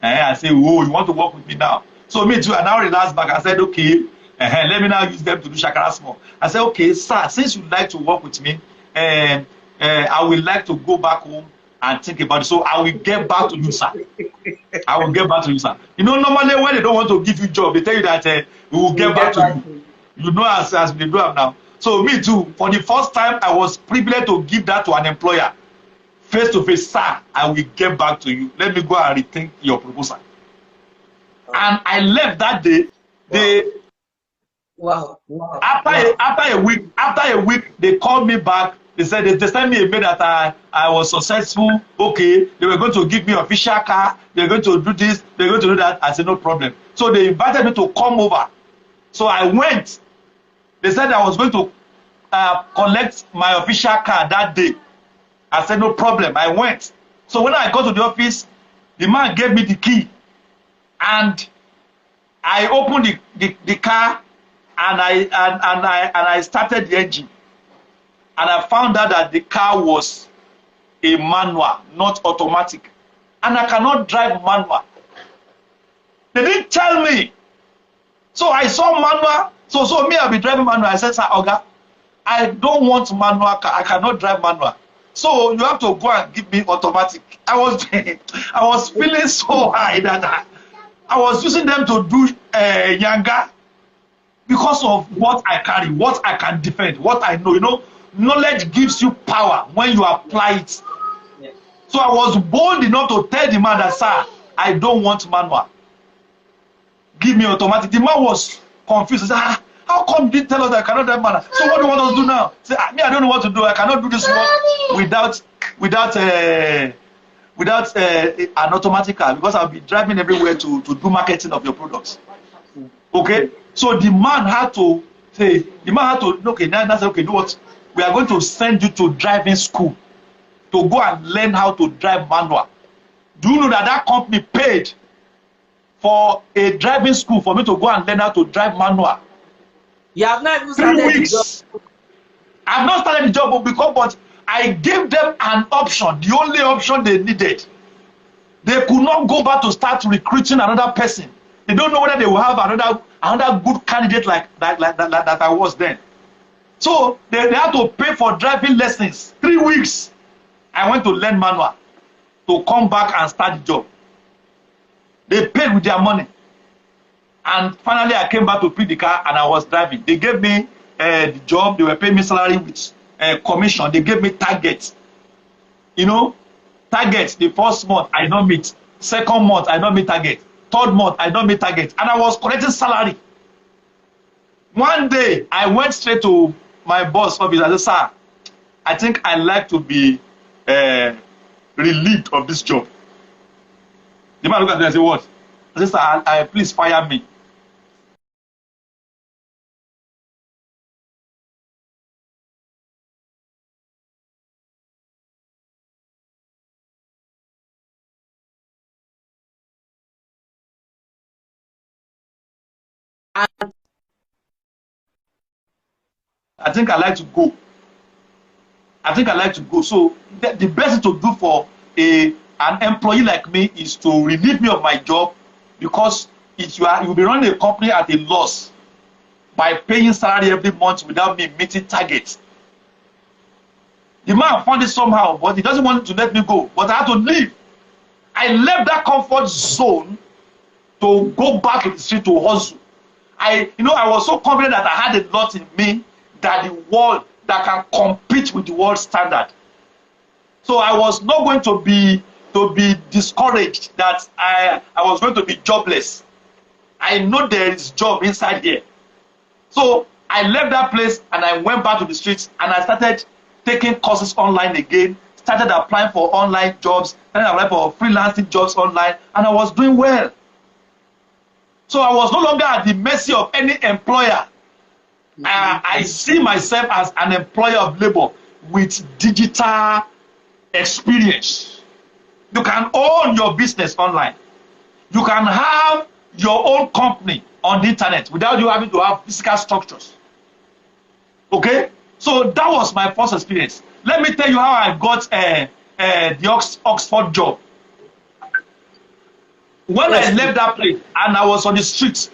I say, oh, you want to work with me now? So me too, I now relaxed back. I said, okay, let me now use them to do shakara small. I said, okay, sir, since you like to work with me, I would like to go back home and think about it. So I will get back to you, sir. I will get back to you, sir. You know, normally when they don't want to give you job, they tell you that we will get back to you. You know, as we do now. So me too, for the first time, I was privileged to give that to an employer. Face to face, sir, I will get back to you. Let me go and rethink your proposal. And I left that day. Wow. After a week, they called me back. They said they sent me a mail that I was successful. Okay, they were going to give me an official car. They're going to do this. They're going to do that. I said no problem. So they invited me to come over. So I went. They said I was going to collect my official car that day. I said no problem. I went. So when I got to the office, the man gave me the key, and I opened the car, and I started the engine, and I found out that the car was a manual, not automatic, and I cannot drive manual. They didn't tell me. So I saw manual. So me, I'll be driving manual. I said, sir, Oga, I don't want manual car. I cannot drive manual. So you have to go and give me automatic. I was feeling so high that I was using them to do yanga, because of what I carry, what I can defend, what I know. You know, knowledge gives you power when you apply it. Yeah. So I was bold enough to tell the man that, sir, I don't want manual. Give me automatic. The man was confused. He said, how come you didn't tell us that I cannot drive manual? So what do you want us to do now? Say, me, I don't know what to do. I cannot do this work without an automatic car, because I'll be driving everywhere to do marketing of your products. Okay? So the man had to say, okay, now say, okay, you know what? We are going to send you to driving school to go and learn how to drive manual. Do you know that company paid for a driving school for me to go and learn how to drive manual? You have not even 3 weeks. I've not started the job because, but I gave them an option, the only option they needed. They could not go back to start recruiting another person. They don't know whether they will have another good candidate like that I was then. So they had to pay for driving lessons. 3 weeks. I went to learn manual to come back and start the job. They paid with their money. And finally I came back to pick the car and I was driving. They gave me the job. They were paying me salary with commission. They gave me targets. You know, targets. The first month I don't meet. Second month I don't meet target. Third month I don't meet target. And I was collecting salary. One day I went straight to my boss office. I said, sir, I think I like to be relieved of this job. The man looked at me and said, what? I said, sir, please fire me. I think I like to go. I think I like to go. So the best thing to do for an employee like me is to relieve me of my job, because if you will be running a company at a loss by paying salary every month without me meeting targets. The man found it somehow, but he doesn't want to let me go. But I had to leave. I left that comfort zone to go back to the street to hustle. I was so confident that I had a lot in me that the world that can compete with the world standard. So I was not going to be discouraged that I was going to be jobless. I know there is job inside here. So I left that place and I went back to the streets and I started taking courses online again, started applying for online jobs, started applying for freelancing jobs online, and I was doing well. So I was no longer at the mercy of any employer. I see myself as an employer of labor with digital experience. You can own your business online. You can have your own company on the internet without you having to have physical structures. Okay? So that was my first experience. Let me tell you how I got the Oxford job. When I left that place and I was on the streets,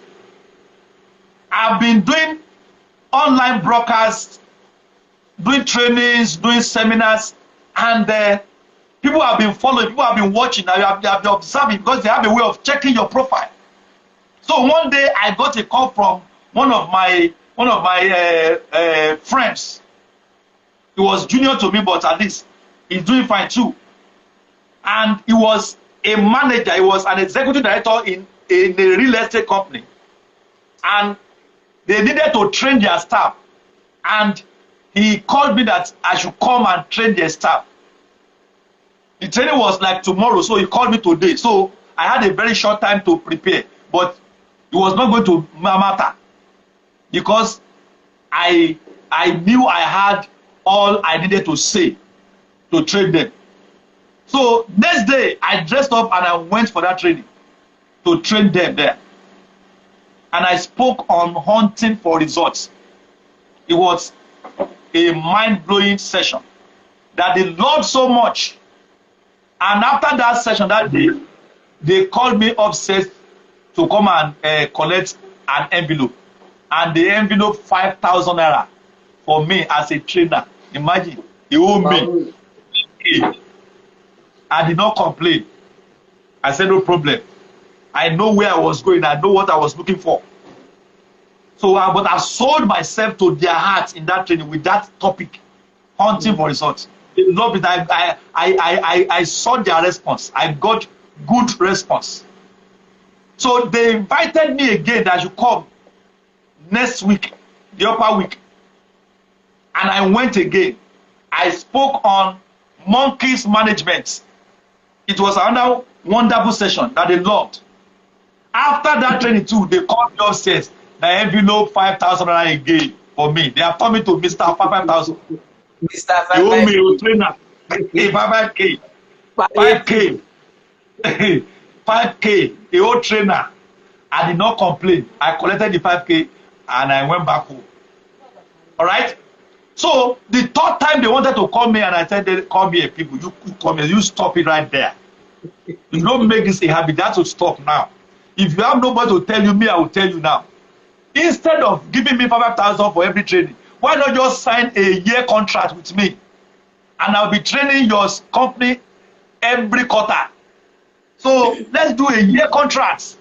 I've been doing online broadcasts, doing trainings, doing seminars, and people have been following, people have been watching, they have been observing, because they have a way of checking your profile. So one day I got a call from one of my friends. He was junior to me, but at least he's doing fine too. And he was a manager, he was an executive director in a real estate company. And they needed to train their staff. And he called me that I should come and train their staff. The training was like tomorrow, so he called me today. So I had a very short time to prepare, but it was not going to matter, because I knew I had all I needed to say to train them. So next day I dressed up and I went for that training to train them there. And I spoke on hunting for results. It was a mind-blowing session that they loved so much. And after that session that day, they called me upstairs to come and collect an envelope. And the envelope 5,000 naira for me as a trainer. Imagine, he owed me. I did not complain. I said, no problem. I know where I was going. I know what I was looking for. So, but I sold myself to their hearts in that training with that topic, hunting for results. They loved it. I saw their response. I got good response. So they invited me again that I should come next week, the upper week. And I went again. I spoke on monkeys management. It was another wonderful session that they loved. After that training too, they called me upstairs. The envelope 5,000 again for me. They have told me to Mr. 5,000. Mr. You owe me a trainer. 5K. 5K. 5K. A old trainer. I did not complain. I collected the 5K and I went back home. All right? So the third time they wanted to call me, and I said, they call me a people. You come here, you stop it right there. You don't make this a habit. That will stop now. If you have nobody to tell you, me, I will tell you now. Instead of giving me 5,000 for every training, why not just sign a year contract with me? And I'll be training your company every quarter. So let's do a year contract.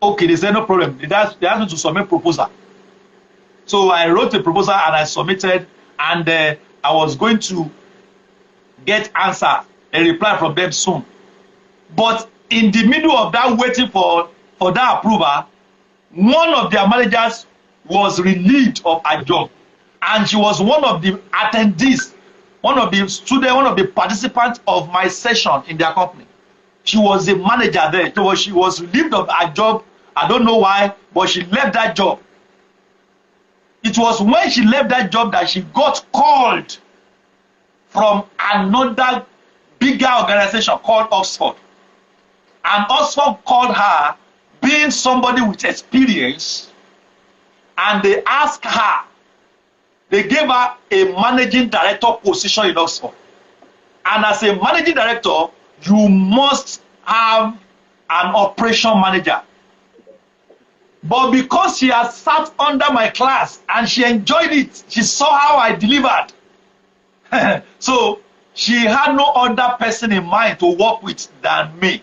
Okay, they said no problem. They asked me to submit proposal. So I wrote a proposal and I submitted, and I was going to get answer, a reply from them soon. But in the middle of that waiting for that approval, one of their managers was relieved of her job, and she was one of the attendees, one of the students, one of the participants of my session in their company. She was a manager there. So she was relieved of her job. I don't know why, but she left that job. It was when she left that job that she got called from another bigger organization called Oxford. And Oxford called her, being somebody with experience, and they asked her, they gave her a managing director position in Oxford. And as a managing director, you must have an operation manager. But because she has sat under my class and she enjoyed it, she saw how I delivered. So she had no other person in mind to work with than me.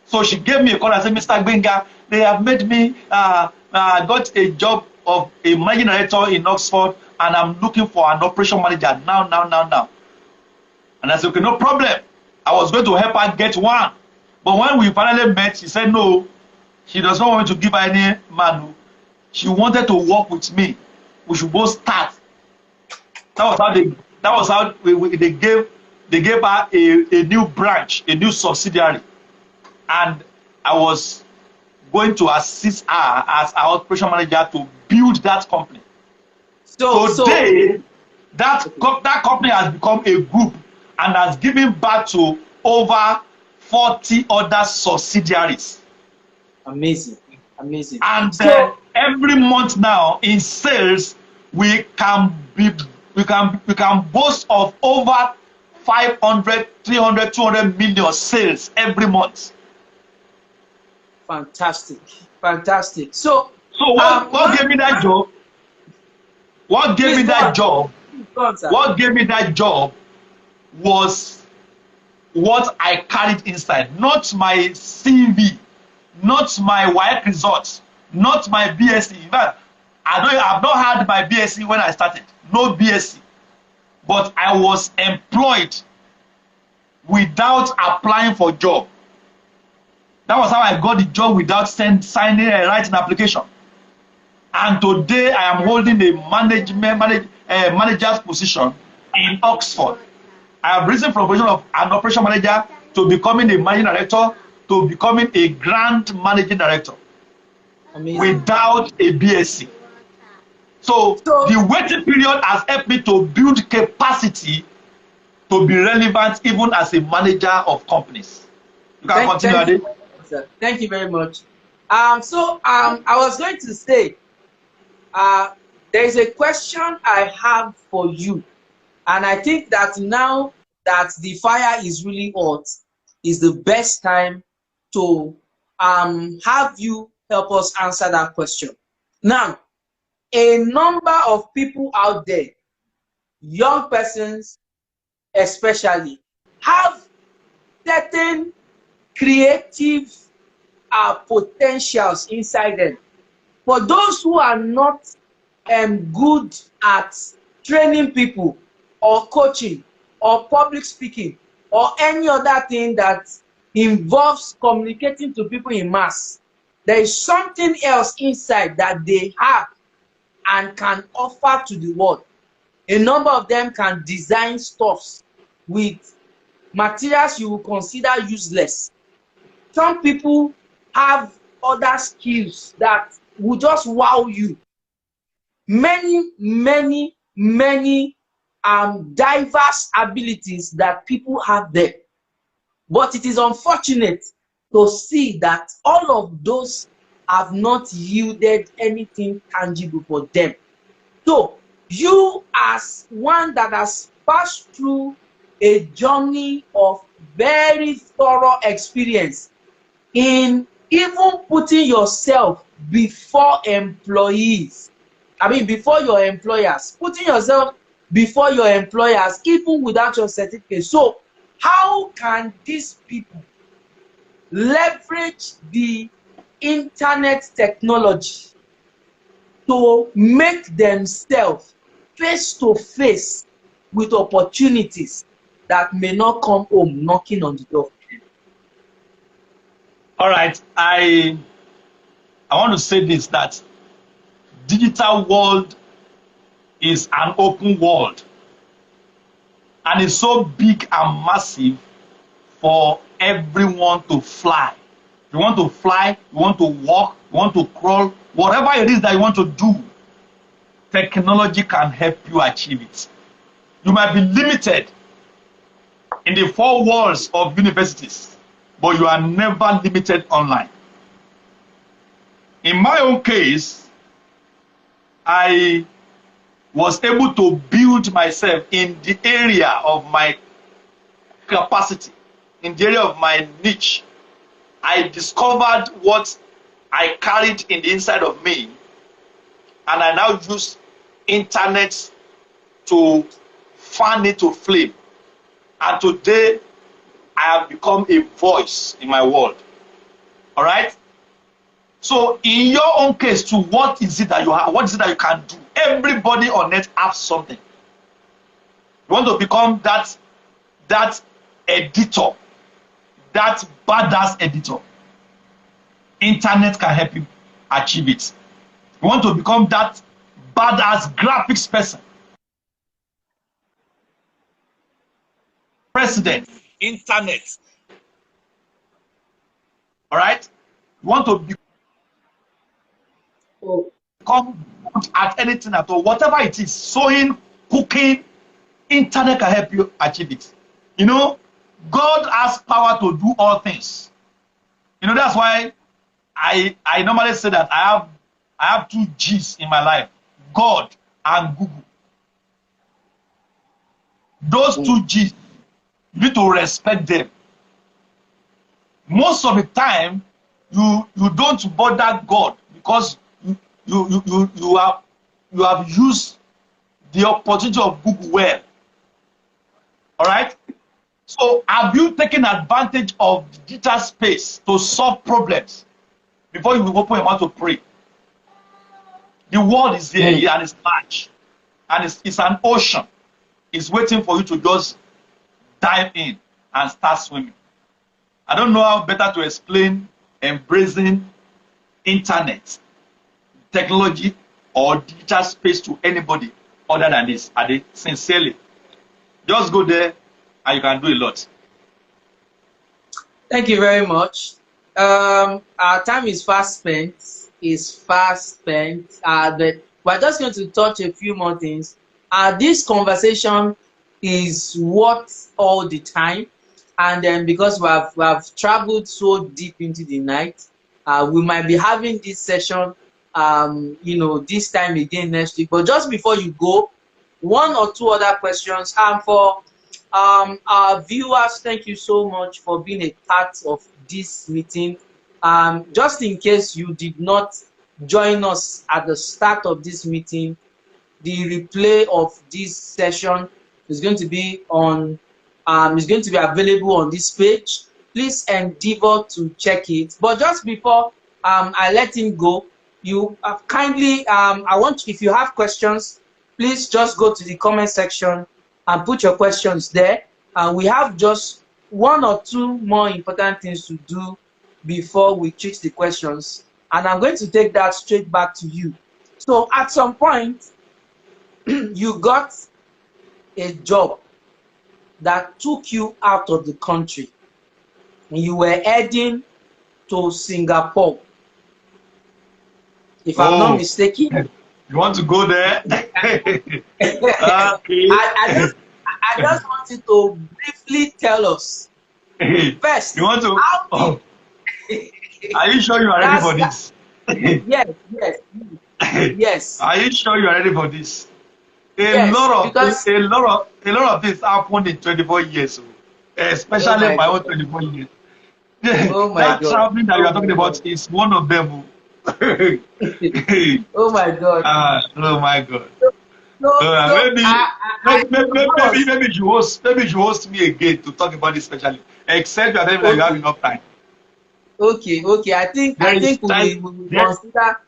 So she gave me a call and said, Mr. Gbenga, they have made me got a job of a managing director in Oxford, and I'm looking for an operation manager now. And I said, okay, no problem. I was going to help her get one. But when we finally met, she said no, she does not want me to give her any man. She wanted to work with me. We should both start. That was how they gave her a new branch, a new subsidiary. And I was going to assist her as our operation manager to build that company. So today, that company has become a group and has given birth to over 40 other subsidiaries. Amazing, amazing. And every month now in sales, we can boast of over 500, 300, 200 million sales every month. Fantastic, fantastic. So what gave me that job? What gave me that job? What gave me that job was what I carried inside, not my CV, not my WAEC results, not my BSc. In fact, I've not had my BSc when I started, no BSc. But I was employed without applying for job. That was how I got the job without signing a writing application. And today I am holding a manager's position in Oxford. I have risen from position of an operation manager to becoming a managing director to becoming a grand managing director. Amazing. Without a BSc. So the waiting period has helped me to build capacity to be relevant even as a manager of companies. You can continue, Ade. Thank you very much. I was going to say, there is a question I have for you, and I think that now that the fire is really hot, is the best time to have you help us answer that question. Now, a number of people out there, young persons especially, have certain creative potentials inside them. For those who are not good at training people or coaching or public speaking or any other thing that involves communicating to people in mass, there is something else inside that they have and can offer to the world. A number of them can design stuffs with materials you will consider useless. Some people have other skills that will just wow you. Many diverse abilities that people have there. But it is unfortunate to see that all of those have not yielded anything tangible for them. So You, as one that has passed through a journey of very thorough experience in even putting yourself before employees, I mean before your employers, putting yourself before your employers even without your certificate. So how can these people leverage the internet technology to make themselves face to face with opportunities that may not come home knocking on the door? All right, I want to say this, that digital world is an open world, and it's so big and massive for everyone to fly. You want to fly, you want to walk, you want to crawl, whatever it is that you want to do, technology can help you achieve it. You might be limited in the four walls of universities, but you are never limited online. In my own case, I was able to build myself in the area of my capacity, in the area of my niche. I discovered what I carried in the inside of me, and I now use internet to fan it to flame. And today, I have become a voice in my world. All right? So, in your own case, too, what is it that you have? What is it that you can do? Everybody on net has something. You want to become that editor, that badass editor. Internet can help you achieve it. You want to become that badass graphics person. President, internet. All right? You want to become good at anything at all, whatever it is, sewing, cooking, internet can help you achieve it. You know, God has power to do all things. You know, that's why I normally say that I have two G's in my life, God and Google. Those two G's, you need to respect them. Most of the time, you don't bother God because you have used the opportunity of Google well. All right. So have you taken advantage of digital space to solve problems before you open your mouth to pray? The world is there and it's large, and it's an ocean. It's waiting for you to just dive in and start swimming. I don't know how better to explain embracing internet, technology, or digital space to anybody other than this. Ade, sincerely, just go there and you can do a lot. Thank you very much. Our time is fast spent. But we're just going to touch a few more things. This conversation is worth all the time, and then because we have traveled so deep into the night, we might be having this session, this time again next week. But just before you go, one or two other questions. For our viewers, thank you so much for being a part of this meeting. Just in case you did not join us at the start of this meeting, the replay of this session is going to be available on this page. Please endeavor to check it. But just before I let him go, you kindly if you have questions, please just go to the comment section and put your questions there. And we have just one or two more important things to do before we treat the questions. And I'm going to take that straight back to you. So at some point, you got a job that took you out of the country. You were heading to Singapore, if I'm not mistaken. You want to go there? Okay. I just want you to briefly tell us first. You want to? Are you sure you are ready for this? Yes. Are you sure you are ready for this? Yes, because a lot of things happened in 24 years, oh especially my my own God, 24 years. oh my That God, traveling that you oh are talking my about God, is one of them. oh my God. Oh my God. So, so Maybe, boss, maybe you host me again to talk about this specially. Except you are telling me that you have okay, enough time. okay. There I is think time. There,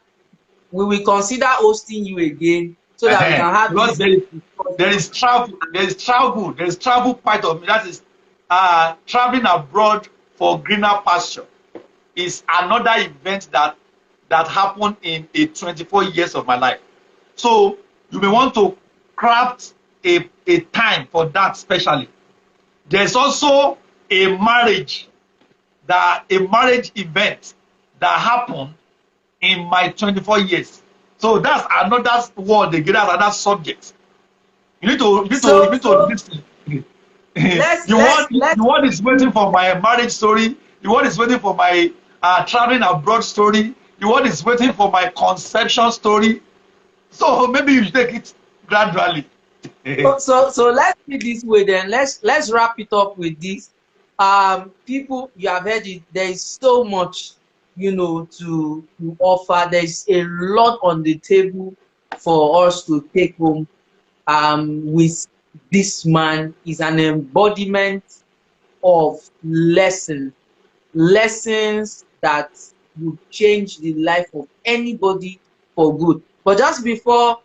we will consider hosting you again so that we can have because this discussion. there is travel part of me. That is traveling abroad for greener pasture is another event that happened in a 24 years of my life. So you may want to craft a time for that specially. There's also a marriage event that happened in my 24 years. So that's another word again, that's another subject. You So need to listen. let's The one is waiting for my marriage story. The one is waiting for my traveling abroad story. The one is waiting for my conception story. So maybe you should take it gradually. so let's see this way then. Let's wrap it up with this. People, you have heard it. There is so much, to offer. There's a lot on the table for us to take home. With this man is an embodiment of lessons that would change the life of anybody for good. But just before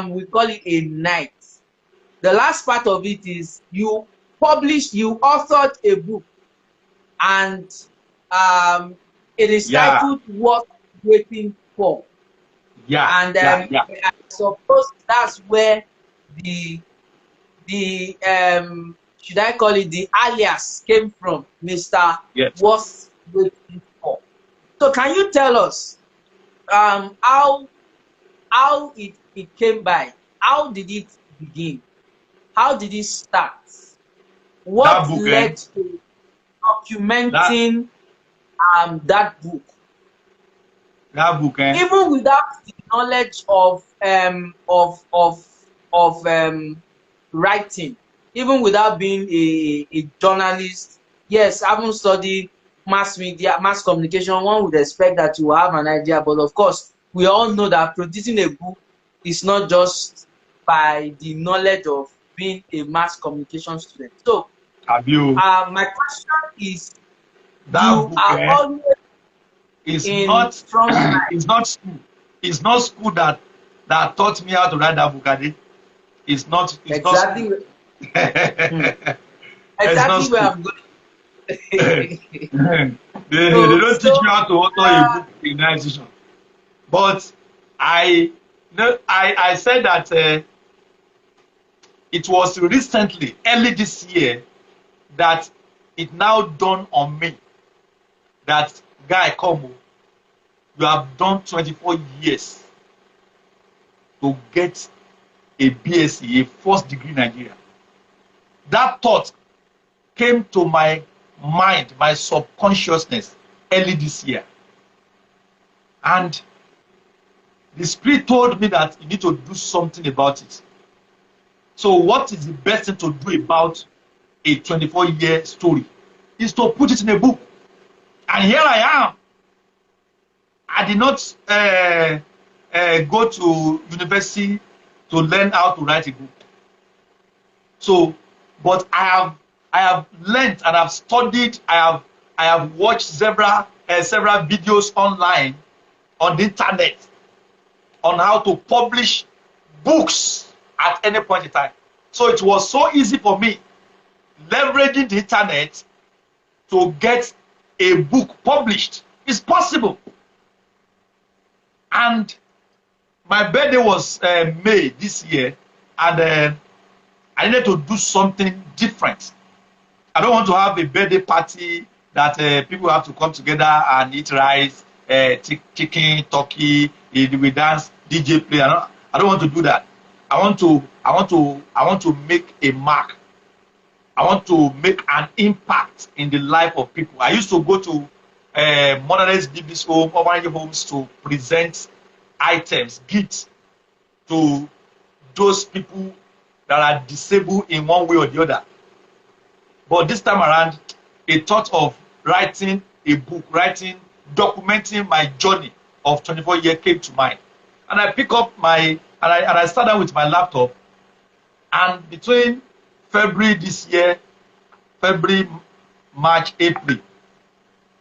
we call it a night, the last part of it is you authored a book, and it is Yeah, titled What Waiting For. And yeah. I suppose that's where the should I call it the alias came from, Mr. Yes. Worth Waiting For. So can you tell us how it came by? How did it begin? How did it start? That What book, led to that documenting that book? that book, Even without the knowledge of writing, even without being a journalist. Yes, I haven't studied mass media, mass communication. One would expect that you have an idea, but of course, we all know that producing a book is not just by the knowledge of being a mass communication student. So, have you? my question is: That you book, are always is in not front line. it's not school. It's not school that taught me how to write that book, Adi. It's not school. Exactly, hmm, It's not exactly where school. I'm going. They don't teach me how to author a book in that institution. But I no, I said that it was recently, early this year, that it now dawned on me that guy come o, you have done 24 years to get a BSc, a first degree in Nigeria. That thought came to my mind, my subconsciousness, early this year. And the spirit told me that you need to do something about it. So what is the best thing to do about a 24-year story? Is to put it in a book. And here I am. I did not go to university to learn how to write a book. So, but I have learned and I've studied. I have watched several videos online on the internet on how to publish books at any point in time. So it was so easy for me leveraging the internet to get a book published. It's possible. And my birthday was May this year, and I needed to do something different. I don't want to have a birthday party that people have to come together and eat rice, chicken, turkey, we dance, DJ play. I don't want to do that. I want to make a mark. I want to make an impact in the life of people. I used to go to moderate DB's home, orphanage homes to present items, gifts to those people that are disabled in one way or the other. But this time around, a thought of writing a book, documenting my journey of 24 years came to mind. And I pick up I sat down with my laptop, and between February this year, February, March, April,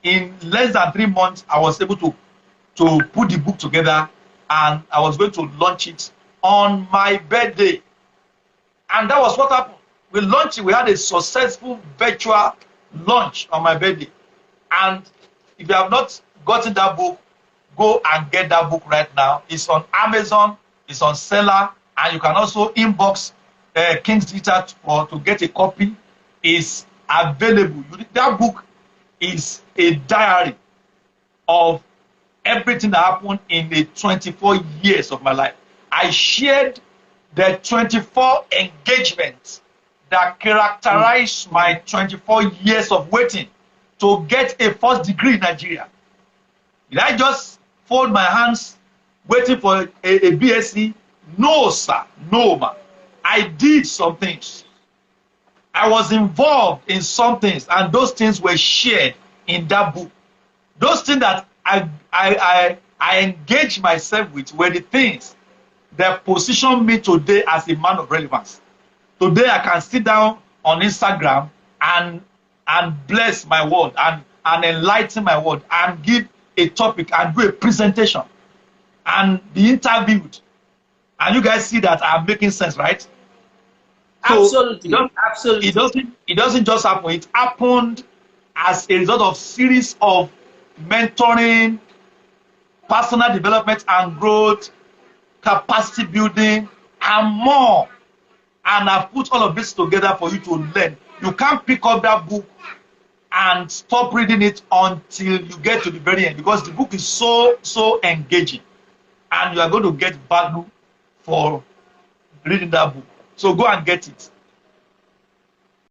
in less than 3 months, I was able to put the book together, and I was going to launch it on my birthday. And that was what happened. We launched it. We had a successful virtual launch on my birthday. And if you have not gotten that book, go and get that book right now. It's on Amazon, it's on Seller, and you can also inbox King's Digital to get a copy. It's available. That book is a diary of everything that happened in the 24 years of my life. I shared the 24 engagements that characterized my 24 years of waiting to get a first degree in Nigeria. Did I just fold my hands waiting for a BSc? No, sir. No, man. I did some things. I was involved in some things, and those things were shared in that book. Those things that I engaged myself with were the things that position me today as a man of relevance. Today I can sit down on Instagram and bless my world and enlighten my world and give a topic and do a presentation and be interviewed. And you guys see that I'm making sense, right? Absolutely. So Absolutely. It doesn't just happen. It happened as a result of series of mentoring, personal development and growth, capacity building, and more. And I've put all of this together for you to learn. You can't pick up that book and stop reading it until you get to the very end, because the book is so engaging, and you are going to get value for reading that book. So go and get it.